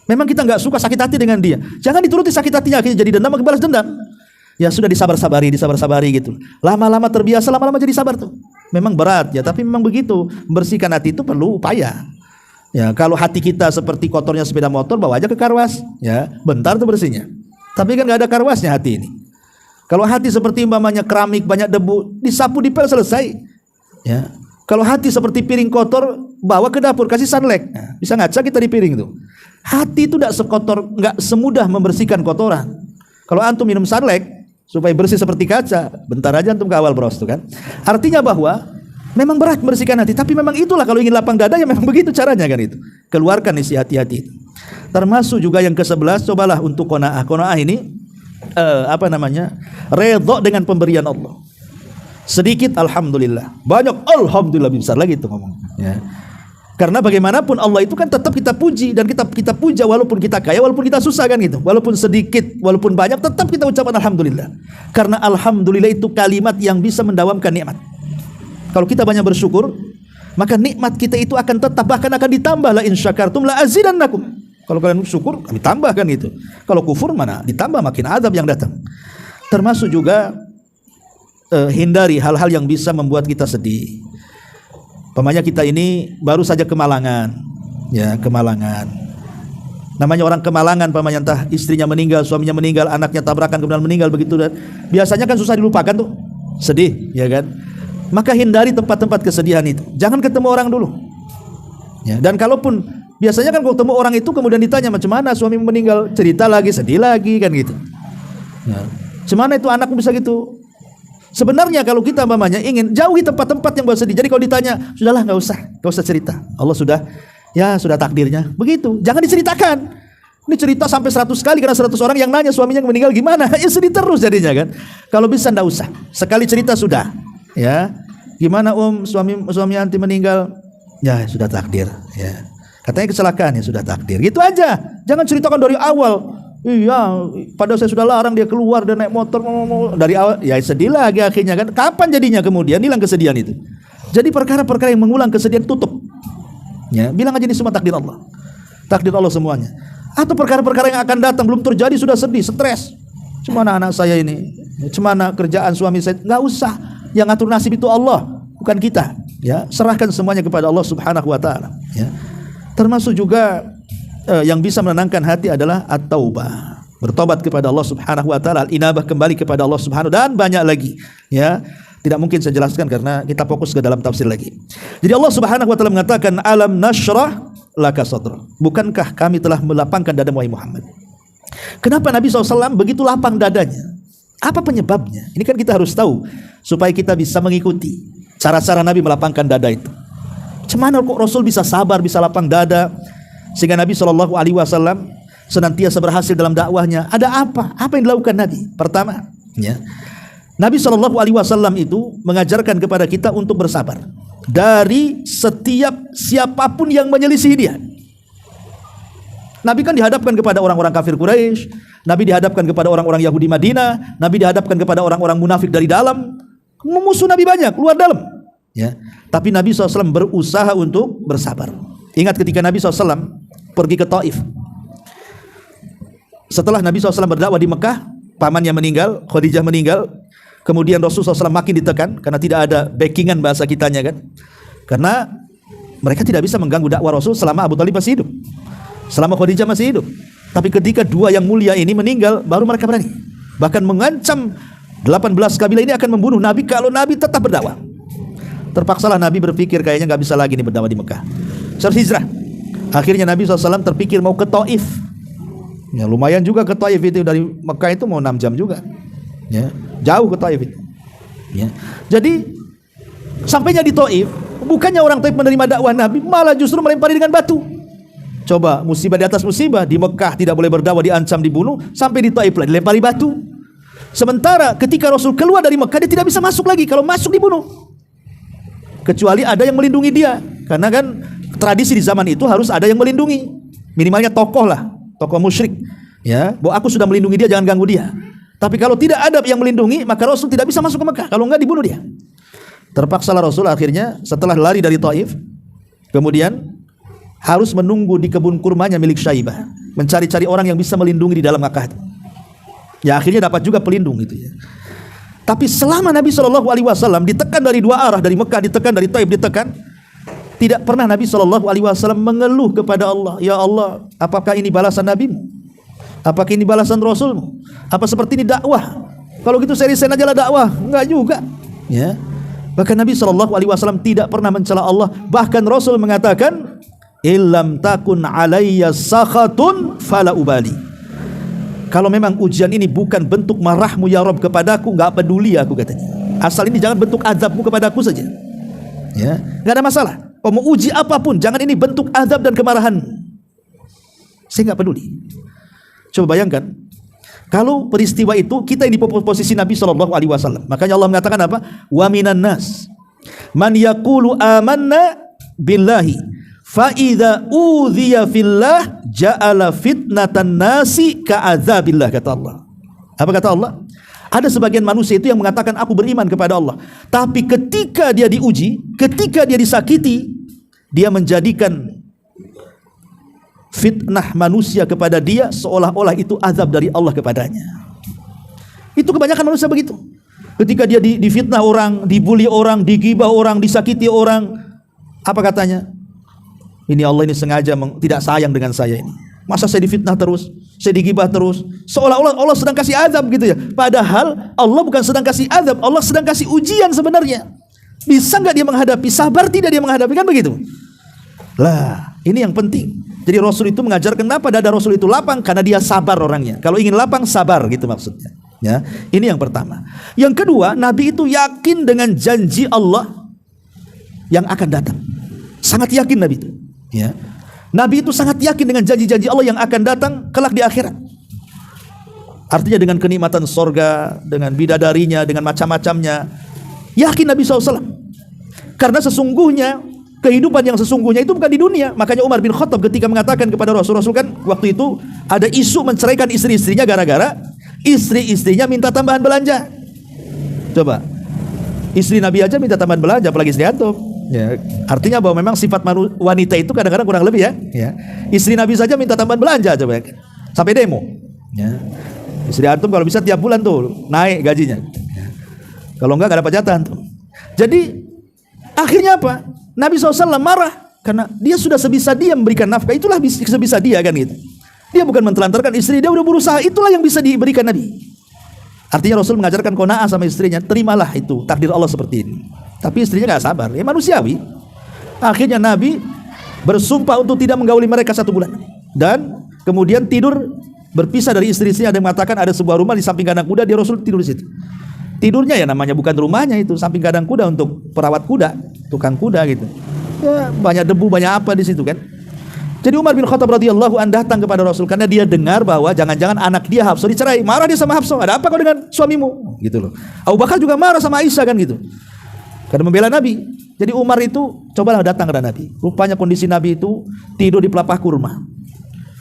Speaker 2: Memang kita nggak suka sakit hati dengan dia, jangan dituruti sakit hatinya, akhirnya jadi dendam, balas dendam. Ya sudah, disabar-sabari gitu. Lama-lama terbiasa, lama-lama jadi sabar tuh. Memang berat ya, tapi memang begitu. Membersihkan hati itu perlu upaya. Ya, kalau hati kita seperti kotornya sepeda motor, bawa aja ke karwas, ya, bentar tuh bersihnya. Tapi kan nggak ada karwasnya hati ini. Kalau hati seperti umpamanya keramik, banyak debu, disapu, dipel, selesai. Ya. Kalau hati seperti piring kotor, bawa ke dapur, kasih sunlight. Nah, bisa ngaca kita di piring tuh. Hati itu nggak semudah membersihkan kotoran. Kalau antum minum sunlight supaya bersih seperti kaca, bentar aja antum ke awal bros tuh kan. Artinya bahwa memang berat membersihkan hati, tapi memang itulah kalau ingin lapang dada ya memang begitu caranya kan itu. Keluarkan isi hati-hati itu. Termasuk juga yang ke-11, cobalah untuk qanaah. Qanaah ini redha dengan pemberian Allah. Sedikit alhamdulillah, banyak alhamdulillah, besar lagi itu ngomong. Ya. Karena bagaimanapun Allah itu kan tetap kita puji, dan kita puja walaupun kita kaya, walaupun kita susah kan gitu. Walaupun sedikit, walaupun banyak, tetap kita ucapkan alhamdulillah. Karena alhamdulillah itu kalimat yang bisa mendawamkan nikmat. Kalau kita banyak bersyukur, maka nikmat kita itu akan tetap, bahkan akan ditambah. La in syakartum la azidannakum. Kalau kalian syukur, kami tambahkan itu. Kalau kufur, mana ditambah, makin azab yang datang. Termasuk juga hindari hal-hal yang bisa membuat kita sedih. Pemanya kita ini baru saja kemalangan, ya, kemalangan. Namanya orang kemalangan, pemanya entah istrinya meninggal, suaminya meninggal, anaknya tabrakan kemudian meninggal, begitu. Dan biasanya kan susah dilupakan tuh, sedih, ya kan. Maka hindari tempat-tempat kesedihan itu. Jangan ketemu orang dulu. Ya, dan kalaupun biasanya kan kalau ketemu orang itu kemudian ditanya macam mana suami meninggal, cerita lagi, sedih lagi kan gitu. Ya. Cemana itu anakmu bisa gitu? Sebenarnya kalau kita mamanya ingin jauhi tempat-tempat yang buat sedih. Jadi kalau ditanya, sudahlah, nggak usah cerita. Allah sudah takdirnya. Begitu. Jangan diceritakan. Ini cerita sampai 100 kali karena 100 orang yang nanya suaminya yang meninggal gimana. Ya sedih terus jadinya kan. Kalau bisa nggak usah. Sekali cerita sudah. Ya. Gimana suami anti meninggal? Ya sudah takdir. Ya. Katanya kecelakaan, ya sudah takdir. Gitu aja. Jangan ceritakan dari awal. Iya, padahal saya sudah larang dia keluar dan naik motor dari awal. Ya sedih lagi akhirnya kan. Kapan jadinya kemudian hilang kesedihan itu? Jadi perkara-perkara yang mengulang kesedihan tutup. Ya, bilang aja ini semua takdir Allah. Takdir Allah semuanya. Atau perkara-perkara yang akan datang belum terjadi sudah sedih, stres. Cemana anak saya ini? Cemana kerjaan suami saya? Enggak usah. Yang ngatur nasib itu Allah, bukan kita. Ya, serahkan semuanya kepada Allah Subhanahu wa taala. Ya. Termasuk juga yang bisa menenangkan hati adalah at-taubah, bertobat kepada Allah Subhanahu wa taala, al-inabah, kembali kepada Allah Subhanahu, dan banyak lagi, ya. Tidak mungkin saya jelaskan karena kita fokus ke dalam tafsir lagi. Jadi Allah Subhanahu wa taala mengatakan, alam nashrah laka sadra. Bukankah kami telah melapangkan dada wahai Muhammad? Kenapa Nabi SAW begitu lapang dadanya? Apa penyebabnya? Ini kan kita harus tahu supaya kita bisa mengikuti cara-cara Nabi melapangkan dada itu. Cemana kok Rasul bisa sabar, bisa lapang dada? Sehingga Nabi SAW senantiasa berhasil dalam dakwahnya. Ada apa? Apa yang dilakukan Nabi? Pertama, ya, Nabi SAW itu mengajarkan kepada kita untuk bersabar dari setiap siapapun yang menyelisih dia. Nabi kan dihadapkan kepada orang-orang kafir Quraisy, Nabi dihadapkan kepada orang-orang Yahudi Madinah, Nabi dihadapkan kepada orang-orang munafik dari dalam. Musuh Nabi banyak, luar dalam. Ya, tapi Nabi SAW berusaha untuk bersabar. Ingat ketika Nabi SAW pergi ke Taif. Setelah Nabi SAW berdakwah di Mekah, pamannya meninggal, Khadijah meninggal. Kemudian Rasulullah SAW makin ditekan karena tidak ada backingan bahasa kitanya kan. Karena mereka tidak bisa mengganggu dakwah Rasul selama Abu Thalib masih hidup, selama Khadijah masih hidup. Tapi ketika dua yang mulia ini meninggal, baru mereka berani. Bahkan mengancam 18 kabilah ini akan membunuh Nabi kalau Nabi tetap berdakwah. Terpaksalah Nabi berpikir kayaknya nggak bisa lagi nih berdakwah di Mekah. Harus hijrah. Akhirnya Nabi SAW terpikir mau ke Taif. Ya, lumayan juga ke Taif itu, dari Mekah itu mau 6 jam juga. Ya, jauh ke Taif itu. Ya. Jadi sampainya di Taif, bukannya orang Taif menerima dakwah Nabi, malah justru melempari dengan batu. Coba, musibah di atas musibah. Di Mekah tidak boleh berdakwah, diancam dibunuh, sampai di Taif lah dilempari batu. Sementara ketika Rasul keluar dari Mekah, dia tidak bisa masuk lagi. Kalau masuk dibunuh, kecuali ada yang melindungi dia. Karena kan tradisi di zaman itu harus ada yang melindungi, minimalnya tokoh lah, tokoh musyrik, ya, bahwa aku sudah melindungi dia, jangan ganggu dia. Tapi kalau tidak ada yang melindungi, maka Rasul tidak bisa masuk ke Mekah. Kalau enggak dibunuh dia. Terpaksalah Rasul akhirnya setelah lari dari Taif, kemudian harus menunggu di kebun kurmanya milik Syaibah, mencari-cari orang yang bisa melindungi di dalam Mekah. Ya akhirnya dapat juga pelindung gitu ya. Tapi selama Nabi SAW ditekan dari dua arah, dari Mekah ditekan, dari Taif ditekan, tidak pernah Nabi SAW mengeluh kepada Allah, ya Allah, apakah ini balasan Nabimu? Apakah ini balasan Rasulmu? Apa seperti ini dakwah? Kalau gitu saya resign aja lah dakwah. Enggak juga, ya. Bahkan Nabi SAW tidak pernah mencela Allah. Bahkan Rasul mengatakan, illam takun alayya sakhatun fala ubali. Kalau memang ujian ini bukan bentuk marahmu ya Rabb kepadaku, enggak peduli aku, katanya. Asal ini jangan bentuk azabmu kepadaku saja. Ya, enggak ada masalah. Mau uji apapun, jangan ini bentuk azab dan kemarahan. Saya enggak peduli. Coba bayangkan, kalau peristiwa itu kita ini di posisi Nabi SAW. Makanya Allah mengatakan apa? Wa minan nas man yaqulu amanna billahi fa idza udhiya fillah ja'ala fitnatan nasi ka'adzabillah, kata Allah. Apa kata Allah? Ada sebagian manusia itu yang mengatakan aku beriman kepada Allah, tapi ketika dia diuji, ketika dia disakiti, dia menjadikan fitnah manusia kepada dia seolah-olah itu azab dari Allah kepadanya. Itu kebanyakan manusia begitu. Ketika dia difitnah orang, dibully orang, digibah orang, disakiti orang, apa katanya? Ini Allah ini sengaja tidak sayang dengan saya ini. Masa saya difitnah terus, saya digibah terus, seolah-olah Allah sedang kasih azab gitu ya. Padahal Allah bukan sedang kasih azab, Allah sedang kasih ujian sebenarnya. Bisa nggak dia menghadapi? Sabar tidak dia menghadapi, kan begitu? Lah, ini yang penting. Jadi Rasul itu mengajarkan kenapa dada Rasul itu lapang, karena dia sabar orangnya. Kalau ingin lapang, sabar gitu maksudnya. Ya, ini yang pertama. Yang kedua, Nabi itu yakin dengan janji Allah yang akan datang. Sangat yakin Nabi itu. Ya, Nabi itu sangat yakin dengan janji-janji Allah yang akan datang kelak di akhirat. Artinya dengan kenikmatan sorga, dengan bidadarinya, dengan macam-macamnya. Yakin Nabi SAW. Karena sesungguhnya kehidupan yang sesungguhnya itu bukan di dunia. Makanya Umar bin Khattab ketika mengatakan kepada Rasul kan waktu itu ada isu menceraikan istri-istrinya gara-gara istri-istrinya minta tambahan belanja. Coba, istri Nabi aja minta tambahan belanja, apalagi istri antum. Ya, artinya bahwa memang sifat wanita itu kadang-kadang kurang lebih ya. Ya. Istri Nabi saja minta tambahan belanja, coba sampai demo. Ya. Istri antum kalau bisa tiap bulan tuh naik gajinya. Ya. Kalau enggak dapat jatah tuh. Jadi akhirnya apa? Nabi SAW marah karena dia sudah sebisa dia memberikan nafkah. Itulah sebisa dia kan gitu. Dia bukan mentelantarkan istri, dia udah berusaha. Itulah yang bisa diberikan Nabi. Artinya Rasul mengajarkan qanaah sama istrinya, terimalah itu takdir Allah seperti ini. Tapi istrinya gak sabar, ya manusiawi. Akhirnya Nabi bersumpah untuk tidak menggauli mereka 1 bulan. Dan kemudian tidur berpisah dari istri-istrinya. Ada yang mengatakan ada sebuah rumah di samping kandang kuda, dia Rasul tidur di situ. Tidurnya ya namanya bukan rumahnya itu, samping kandang kuda untuk perawat kuda, tukang kuda gitu. Ya, banyak debu, banyak apa di situ kan. Jadi Umar bin Khattab radhiyallahu anhu datang kepada Rasul karena dia dengar bahwa jangan-jangan anak dia Hafsah dicerai. Marah dia sama Hafsah, ada apa kau dengan suamimu? Gitu loh. Abu Bakar juga marah sama Aisyah kan gitu. Karena membela Nabi. Jadi Umar itu cobalah datang kepada Nabi. Rupanya kondisi Nabi itu tidur di pelepah kurma.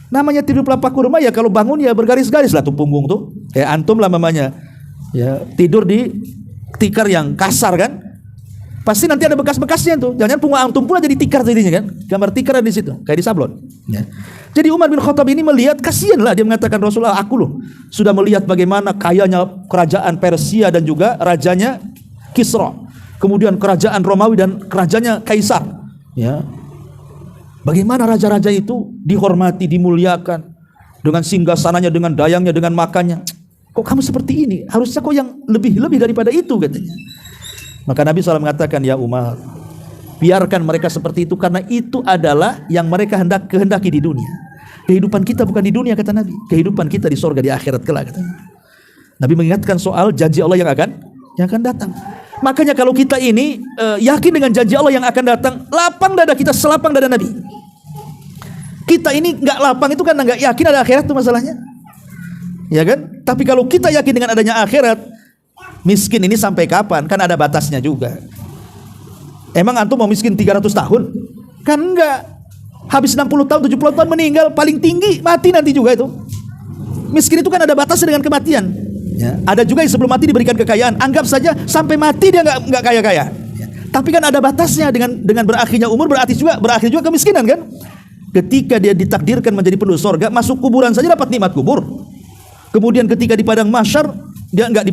Speaker 2: Namanya tidur di pelepah kurma ya kalau bangun ya bergaris-garis lah tuh punggung tuh. Kayak antum lah mamanya. Ya, tidur di tikar yang kasar kan? Pasti nanti ada bekas-bekasnya tuh. Jangan punggung antum pula jadi tikar jadinya kan? Gambar tikar ada di situ, kayak di sablon. Ya. Jadi Umar bin Khattab ini melihat, kasihanlah dia mengatakan Rasulullah, aku loh sudah melihat bagaimana kayanya kerajaan Persia dan juga rajanya Kisra. Kemudian kerajaan Romawi dan kerajanya Kaisar. Ya. Bagaimana raja-raja itu dihormati, dimuliakan dengan singgasananya, dengan dayangnya, dengan makannya. Kok kamu seperti ini? Harusnya kau yang lebih daripada itu, katanya. Maka Nabi SAW mengatakan, ya Umar, biarkan mereka seperti itu, karena itu adalah yang mereka kehendaki di dunia. Kehidupan kita bukan di dunia, kata Nabi. Kehidupan kita di surga, di akhirat kelak, katanya. Nabi mengingatkan soal janji Allah yang akan datang. Makanya kalau kita ini yakin dengan janji Allah yang akan datang, lapang dada kita selapang dada Nabi. Kita ini nggak lapang itu karena nggak yakin ada akhirat, itu masalahnya, ya kan? Tapi kalau kita yakin dengan adanya akhirat, miskin ini sampai kapan? Kan ada batasnya juga. Emang antum mau miskin 300 tahun? Kan enggak. Habis 60 tahun, 70 tahun meninggal, paling tinggi mati nanti juga itu. Miskin itu kan ada batasnya dengan kematian. Ya. Ada juga yang sebelum mati diberikan kekayaan. Anggap saja sampai mati dia nggak kaya-kaya. Ya. Tapi kan ada batasnya, dengan berakhirnya umur berakhir juga kemiskinan kan. Ketika dia ditakdirkan menjadi penduduk surga, masuk kuburan saja dapat nikmat kubur. Kemudian ketika di padang mahsyar, dia nggak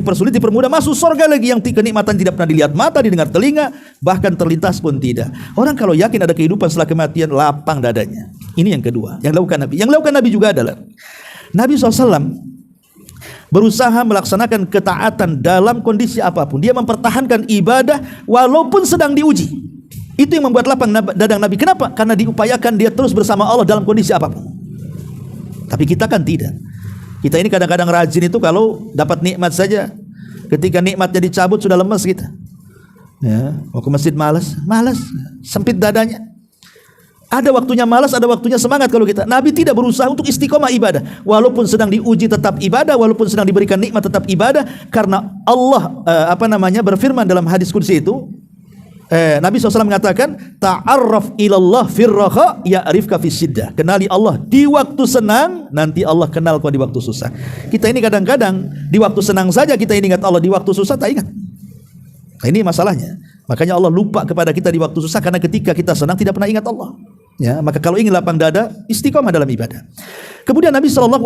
Speaker 2: dipersulit, dipermudah, masuk surga lagi yang kenikmatan tidak pernah dilihat mata, didengar telinga, bahkan terlintas pun tidak. Orang kalau yakin ada kehidupan setelah kematian, lapang dadanya. Ini yang kedua, yang dilakukan Nabi. Yang dilakukan Nabi juga adalah Nabi SAW berusaha melaksanakan ketaatan dalam kondisi apapun. Dia mempertahankan ibadah walaupun sedang diuji. Itu yang membuat lapang dadang Nabi. Kenapa? Karena diupayakan dia terus bersama Allah dalam kondisi apapun. Tapi kita kan tidak. Kita ini kadang-kadang rajin itu kalau dapat nikmat saja. Ketika nikmatnya dicabut sudah lemes kita. Ya, mau ke masjid malas, sempit dadanya. Ada waktunya malas, ada waktunya semangat kalau kita. Nabi tidak berusaha untuk istiqomah ibadah. Walaupun sedang diuji tetap ibadah, walaupun sedang diberikan nikmat tetap ibadah, karena Allah berfirman dalam hadis qudsi itu. Nabi SAW mengatakan, ta'arraf ilallah firraha ya'rifka fisyiddah. Kenali Allah di waktu senang, nanti Allah kenal kau di waktu susah. Kita ini kadang-kadang di waktu senang saja kita ingat Allah, di waktu susah tak ingat. Nah, ini masalahnya. Makanya Allah lupa kepada kita di waktu susah, karena ketika kita senang tidak pernah ingat Allah. Ya, maka kalau ingin lapang dada, istiqomah dalam ibadah. Kemudian Nabi SAW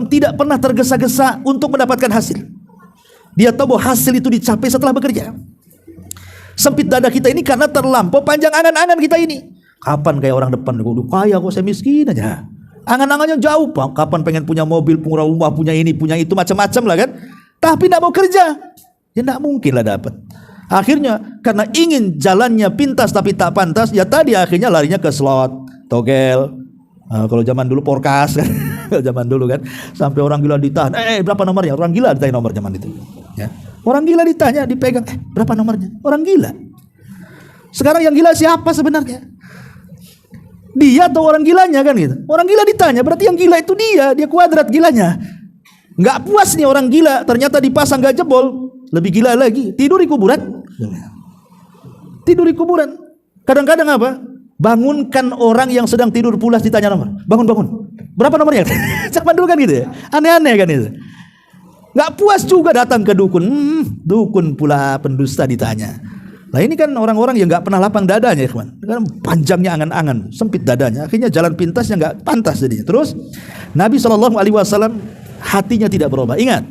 Speaker 2: tidak pernah tergesa-gesa untuk mendapatkan hasil. Dia tahu bahwa hasil itu dicapai setelah bekerja. Sempit dada kita ini karena terlampau panjang angan-angan kita ini. Kapan kayak orang depan, gue kaya kok, saya miskin aja. Angan-angannya jauh, Pak. Kapan pengen punya mobil, punya rumah, punya ini, punya itu, macam-macam lah kan. Tapi tidak mau kerja, ya tidak mungkin lah dapat. Akhirnya karena ingin jalannya pintas tapi tak pantas, ya tadi akhirnya larinya ke slot, togel. Kalau zaman dulu porkas kan. Zaman dulu kan, sampai orang gila ditahan. Berapa nomornya? Orang gila ditanya nomor zaman itu. Ya. Orang gila ditanya, dipegang, berapa nomornya? Orang gila. Sekarang yang gila siapa sebenarnya? Dia atau orang gilanya kan gitu. Orang gila ditanya, berarti yang gila itu dia kuadrat gilanya. Nggak puas nih orang gila, ternyata dipasang gak jebol. Lebih gila lagi, tidur di kuburan. Tidur di kuburan. Kadang-kadang apa? Bangunkan orang yang sedang tidur pulas, ditanya nomor. Bangun. Berapa nomornya? Zaman dulu kan gitu ya. Aneh-aneh kan itu. Nggak puas juga datang ke dukun. Dukun pula pendusta ditanya. Nah ini kan orang-orang yang nggak pernah lapang dadanya, ikhwan. Kan panjangnya angan-angan, sempit dadanya. Akhirnya jalan pintasnya nggak pantas jadinya. Terus Nabi SAW hatinya tidak berubah. Ingat,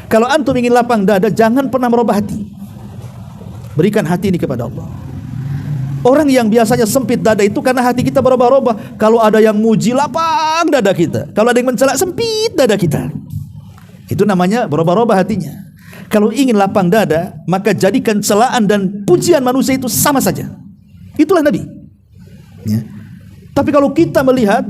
Speaker 2: kalau antum ingin lapang dada, jangan pernah merubah hati. Berikan hati ini kepada Allah. Orang yang biasanya sempit dada itu karena hati kita berubah-ubah. Kalau ada yang muji, lapang dada kita. Kalau ada yang mencela, sempit dada kita. Itu namanya berubah-ubah hatinya. Kalau ingin lapang dada, maka jadikan celaan dan pujian manusia itu sama saja. Itulah Nabi. Ya. Tapi kalau kita melihat,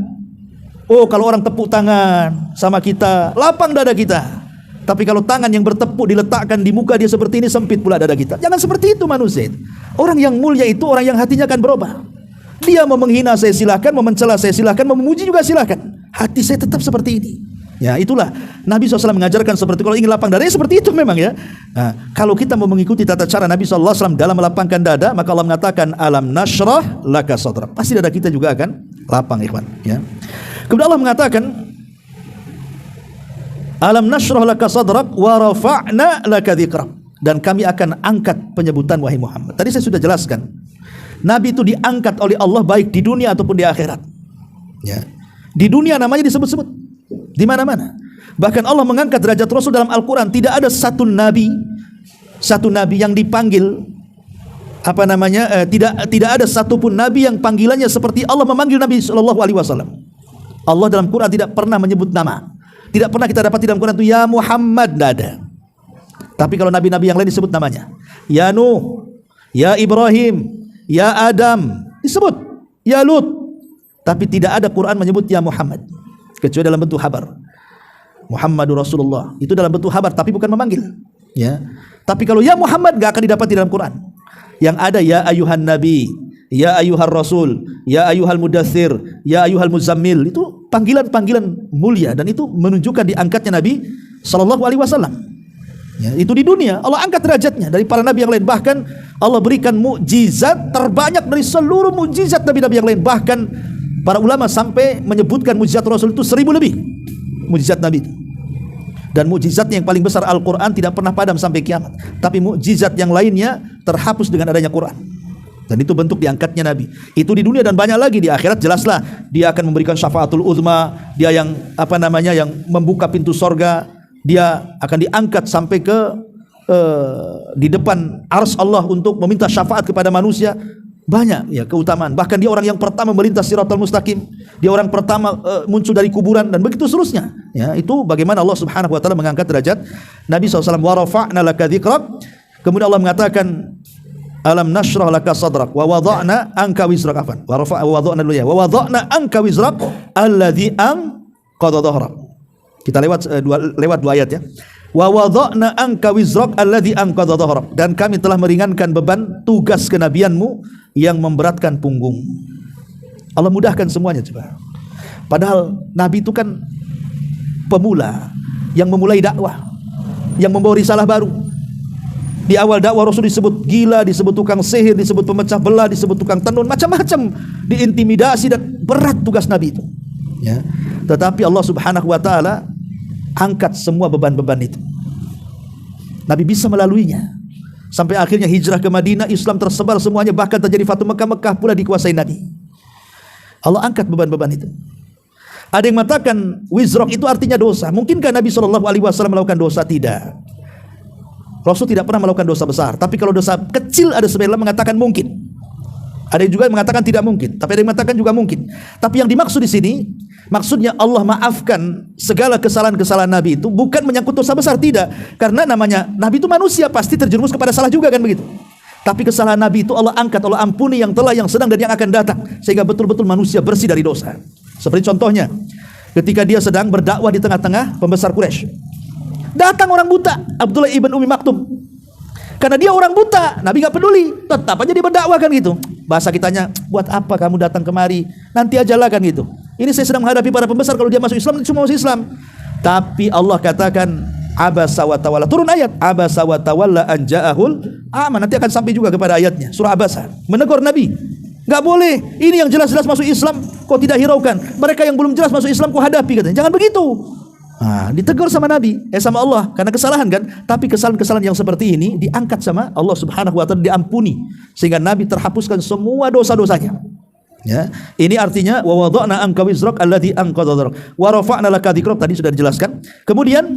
Speaker 2: kalau orang tepuk tangan sama kita, lapang dada kita. Tapi kalau tangan yang bertepuk diletakkan di muka dia seperti ini, sempit pula dada kita. Jangan seperti itu manusia. Orang yang mulia itu orang yang hatinya akan berubah. Dia mau menghina saya silakan, mau mencela saya silakan, mau memuji juga silakan. Hati saya tetap seperti ini. Ya itulah Nabi SAW mengajarkan seperti kalau ingin lapang dada seperti itu memang ya. Nah, kalau kita mau mengikuti tata cara Nabi SAW dalam melapangkan dada, maka Allah mengatakan alam nashrah laka sadrak. Pasti dada kita juga akan lapang, ikhwan. Ya. Kemudian Allah mengatakan alam nashrah laka sadrak wa rafa'na laka dzikrak. Dan kami akan angkat penyebutan wahai Muhammad. Tadi saya sudah jelaskan. Nabi itu diangkat oleh Allah baik di dunia ataupun di akhirat. Ya. Di dunia namanya disebut-sebut di mana-mana. Bahkan Allah mengangkat derajat Rasul dalam Al-Quran. Tidak ada satu nabi yang dipanggil tidak ada satupun nabi yang panggilannya seperti Allah memanggil Nabi SAW. Allah dalam Quran tidak pernah menyebut nama, Tidak pernah kita dapat dalam Quran itu ya Muhammad, tidak ada. Tapi kalau nabi-nabi yang lain disebut namanya. Ya Nuh, ya Ibrahim, ya Adam, disebut. Ya Lut. Tapi tidak ada Quran menyebut ya Muhammad, kecuali dalam bentuk khabar. Muhammadur Rasulullah itu dalam bentuk khabar tapi bukan memanggil. Ya. Tapi kalau ya Muhammad enggak akan didapati dalam Quran. Yang ada ya ayuhan nabi, ya ayuhar rasul, ya ayuhal mudaththir, ya ayuhal muzammil, itu panggilan-panggilan mulia dan itu menunjukkan diangkatnya Nabi sallallahu alaihi wasallam. Ya, itu di dunia Allah angkat derajatnya dari para nabi yang lain, bahkan Allah berikan mukjizat terbanyak dari seluruh mukjizat nabi-nabi yang lain. Bahkan para ulama sampai menyebutkan mukjizat Rasul itu 1000 lebih mukjizat nabi itu. Dan mukjizatnya yang paling besar Al-Quran tidak pernah padam sampai kiamat. Tapi mukjizat yang lainnya terhapus dengan adanya Quran. Dan itu bentuk diangkatnya Nabi. Itu di dunia dan banyak lagi di akhirat. Jelaslah dia akan memberikan syafaatul uzma. Dia yang yang membuka pintu sorga. Dia akan diangkat sampai ke di depan arsy Allah untuk meminta syafaat kepada manusia. Banyak ya keutamaan. Bahkan dia orang yang pertama melintas Shiratal Mustaqim. Dia orang pertama muncul dari kuburan dan begitu seterusnya. Ya, itu bagaimana Allah Subhanahu wa taala mengangkat derajat Nabi SAW. Wa rafa'na laka dzikrak. Kemudian Allah mengatakan alam nashrah laka sadrak wa wada'na anka wizrak. Wa wada'na dulu ya. Wa wada'na anka wizrak alladzi anqadha dhahrak. Kita lewat dua ayat ya. Wa wada'na anka wizrak alladzi anqadha dhahrak. Dan kami telah meringankan beban tugas kenabianmu yang memberatkan punggung. Allah mudahkan semuanya coba. Padahal Nabi itu kan pemula yang memulai dakwah, yang membawa risalah baru. Di awal dakwah Rasul disebut gila, disebut tukang sihir, disebut pemecah belah, disebut tukang tenun, macam-macam, diintimidasi dan berat tugas Nabi itu. Ya. Tetapi Allah Subhanahu wa taala angkat semua beban-beban itu. Nabi bisa melaluinya. Sampai akhirnya hijrah ke Madinah, Islam tersebar semuanya, bahkan terjadi Fatu Mekah pula dikuasai Nabi. Allah angkat beban-beban itu. Ada yang mengatakan wizrak itu artinya dosa. Mungkinkah Nabi SAW melakukan dosa? Tidak. Rasul tidak pernah melakukan dosa besar. Tapi kalau dosa kecil ada sebagian mengatakan mungkin. Ada yang juga mengatakan tidak mungkin. Tapi ada yang mengatakan juga mungkin. Tapi yang dimaksud di sini, maksudnya Allah maafkan segala kesalahan-kesalahan Nabi itu bukan menyangkut dosa besar, tidak. Karena namanya Nabi itu manusia, pasti terjerumus kepada salah juga kan begitu. Tapi kesalahan Nabi itu Allah angkat, Allah ampuni yang telah, yang sedang dan yang akan datang, sehingga betul-betul manusia bersih dari dosa. Seperti contohnya ketika dia sedang berdakwah di tengah-tengah pembesar Quraisy. Datang orang buta, Abdullah ibn Umi Maktum. Karena dia orang buta, Nabi gak peduli, tetap aja dia berdakwah kan gitu. Bahasa kitanya, buat apa kamu datang kemari? Nanti ajalah kan gitu. Ini saya sedang menghadapi para pembesar, kalau dia masuk Islam, cuma masuk Islam. Tapi Allah katakan, abasa wa tawalla. Turun ayat, abasa wa tawalla an ja'ahul a'ma. Nanti akan sampai juga kepada ayatnya, surah Abasa. Menegur Nabi, gak boleh, ini yang jelas-jelas masuk Islam, kau tidak hiraukan. Mereka yang belum jelas masuk Islam, kau hadapi katanya. Jangan begitu. Nah, ditegur sama Nabi, sama Allah, karena kesalahan kan. Tapi kesalahan-kesalahan yang seperti ini diangkat sama Allah Subhanahu wa taala, diampuni, sehingga Nabi terhapuskan semua dosa-dosanya. Ya, ini artinya wa wada'na anka wizrak alladzi anqadha dhahrak wa rafa'na laka dzikrak, tadi sudah dijelaskan. Kemudian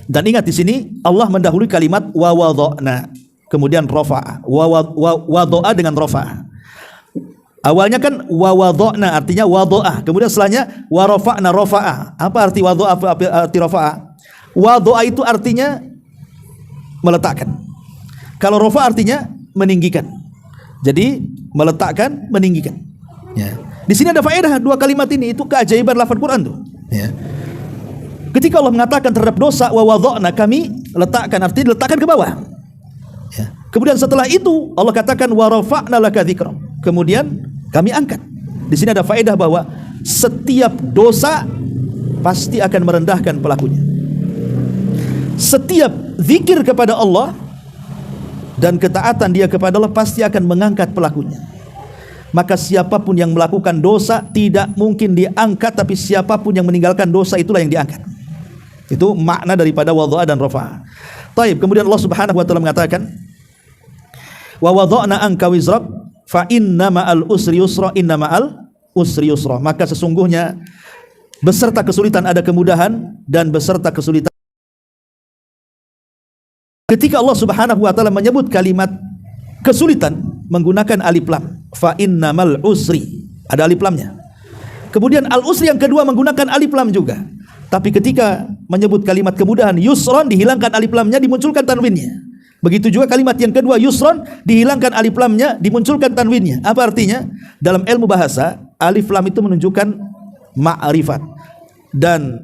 Speaker 2: dan ingat di sini Allah mendahului kalimat wa wada'na, kemudian rafa'a, wada'a dengan rafa'a. Awalnya kan wa wada'na artinya wada'ah, kemudian setelahnya wa rafa'na rafa'a. Apa arti wada'ah, apa arti rafa'a? Wada'ah itu artinya meletakkan. Kalau rafa' artinya meninggikan. Jadi meletakkan, meninggikan. Ya. Di sini ada faedah dua kalimat ini, itu keajaiban lafaz Quran tuh. Ya. Ketika Allah mengatakan terhadap dosa wa wada'na, kami letakkan, artinya letakkan ke bawah. Ya. Kemudian setelah itu Allah katakan wa rafa'na laka dzikrak. Kemudian kami angkat. Di sini ada faedah bahwa setiap dosa pasti akan merendahkan pelakunya. Setiap zikir kepada Allah dan ketaatan dia kepada Allah pasti akan mengangkat pelakunya. Maka siapapun yang melakukan dosa tidak mungkin diangkat, tapi siapapun yang meninggalkan dosa itulah yang diangkat. Itu makna daripada wadha'a dan rafa'a. Taib, kemudian Allah Subhanahu wa taala mengatakan wa wadha'na anka wizrak fa inna ma'al usri yusra, inna ma'al usri yusra. Maka sesungguhnya beserta kesulitan ada kemudahan, dan beserta kesulitan. Ketika Allah Subhanahu wa taala menyebut kalimat kesulitan menggunakan alif lam, fa innamal usri, ada alif lamnya. Kemudian al usri yang kedua menggunakan alif lam juga, Tapi ketika menyebut kalimat kemudahan, yusron, dihilangkan alif lamnya, dimunculkan tanwinnya. Begitu juga kalimat yang kedua, yusron, dihilangkan alif lamnya, dimunculkan tanwinnya. Apa artinya? Dalam ilmu bahasa, alif lam itu menunjukkan ma'rifat, dan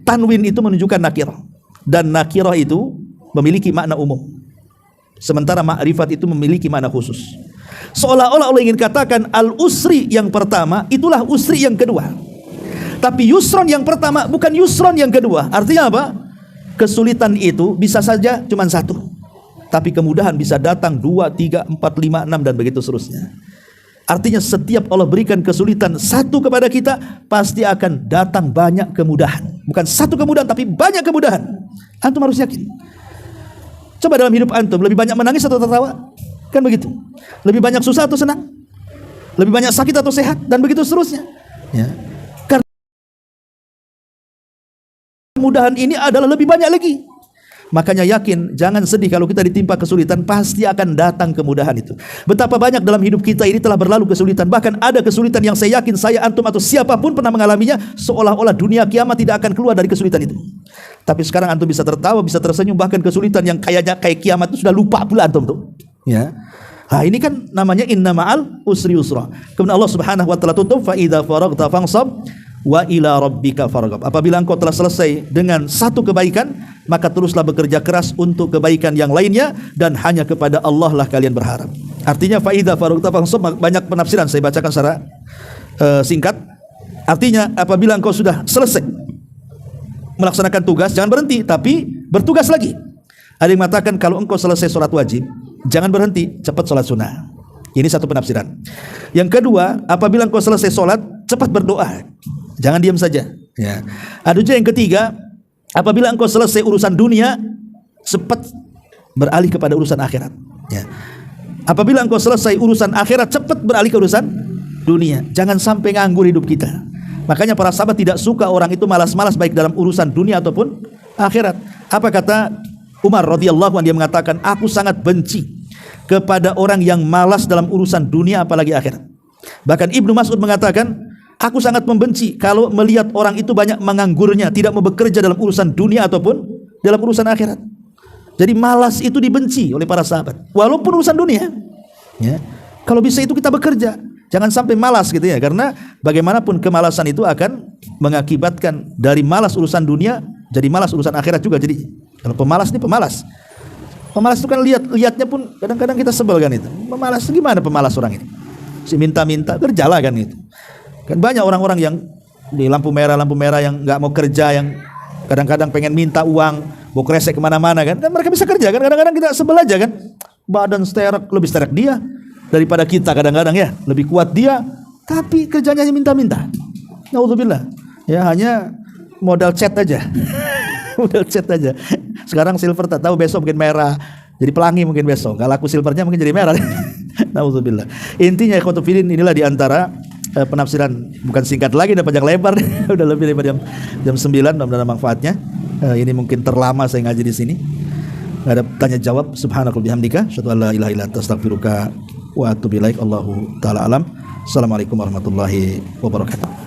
Speaker 2: tanwin itu menunjukkan nakirah, dan nakirah itu memiliki makna umum, sementara ma'rifat itu memiliki makna khusus. Seolah-olah Allah ingin katakan al-usri yang pertama itulah usri yang kedua, tapi yusron yang pertama bukan yusron yang kedua. Artinya apa? Kesulitan itu bisa saja cuma satu, tapi kemudahan bisa datang 2, 3, 4, 5, 6 dan begitu seterusnya. Artinya setiap Allah berikan kesulitan satu kepada kita, pasti akan datang banyak kemudahan. Bukan satu kemudahan, tapi banyak kemudahan. Antum harus yakin. Coba dalam hidup antum, lebih banyak menangis atau tertawa? Kan begitu. Lebih banyak susah atau senang? Lebih banyak sakit atau sehat? Dan begitu seterusnya. Ya. Karena kemudahan ini adalah lebih banyak lagi. Makanya yakin, jangan sedih kalau kita ditimpa kesulitan, pasti akan datang kemudahan itu. Betapa banyak dalam hidup kita ini telah berlalu kesulitan. Bahkan ada kesulitan yang saya yakin saya, antum atau siapapun pernah mengalaminya, seolah-olah dunia kiamat tidak akan keluar dari kesulitan itu. Tapi sekarang antum bisa tertawa, bisa tersenyum, bahkan kesulitan yang kayaknya kayak kiamat itu sudah lupa pula antum tuh. Ya. Nah, ini kan namanya inna ma'al usri yusra. Kemudian Allah Subhanahu wa taala tutup, fa idza faraghta fansab wa ila rabbika farghab. Apabila engkau telah selesai dengan satu kebaikan, maka teruslah bekerja keras untuk kebaikan yang lainnya, dan hanya kepada Allah lah kalian berharap. Artinya fa idza faraghta fansab, banyak penafsiran, saya bacakan secara singkat. Artinya apabila engkau sudah selesai melaksanakan tugas, jangan berhenti, tapi bertugas lagi. Ada yang mengatakan kalau engkau selesai sholat wajib, jangan berhenti, cepat sholat sunnah. Ini satu penafsiran. Yang kedua, apabila engkau selesai sholat, cepat berdoa, jangan diam saja. Ya. Ada juga yang ketiga, apabila engkau selesai urusan dunia, cepat beralih kepada urusan akhirat. Ya. Apabila engkau selesai urusan akhirat, cepat beralih ke urusan dunia. Jangan sampai nganggur hidup kita. Makanya para sahabat tidak suka orang itu malas-malas baik dalam urusan dunia ataupun akhirat. Apa kata Umar radhiyallahu anhu? Dia mengatakan, aku sangat benci kepada orang yang malas dalam urusan dunia apalagi akhirat. Bahkan Ibnu Mas'ud mengatakan, aku sangat membenci kalau melihat orang itu banyak menganggurnya, tidak mau bekerja dalam urusan dunia ataupun dalam urusan akhirat. Jadi malas itu dibenci oleh para sahabat, walaupun urusan dunia. Ya. Kalau bisa itu kita bekerja, jangan sampai malas gitu ya, karena bagaimanapun kemalasan itu akan mengakibatkan dari malas urusan dunia jadi malas urusan akhirat juga. Jadi kalau pemalas ini pemalas itu kan lihatnya pun kadang-kadang kita sebel kan itu. Pemalas gimana pemalas orang ini? Si minta-minta kerjalah kan itu. Kan banyak orang-orang yang di lampu merah yang nggak mau kerja, yang kadang-kadang pengen minta uang, bawa kresek kemana-mana kan. Dan mereka bisa kerja kan. Kadang-kadang kita sebel aja kan. Badan sterek, lebih sterek dia daripada kita kadang-kadang ya. Lebih kuat dia, tapi kerjanya hanya minta-minta. Naudzubillah. Ya hanya modal chat aja. Modal chat aja. Sekarang silver tak tahu, besok mungkin merah. Jadi pelangi mungkin besok. Kalau laku silvernya mungkin jadi merah. Nauzubillah. Intinya ikhwatu fillah, inilah diantara penafsiran, bukan singkat lagi, udah panjang lebar. Udah lebih daripada jam 9, mudah-mudahan manfaatnya. Ini mungkin terlama saya ngaji di sini. Enggak ada tanya jawab. Subhanakallahumma bihamdika, asyhadu an la ilaha illa anta, astaghfiruka wa atubu ilaik. Allahu taala alam. Assalamualaikum warahmatullahi wabarakatuh.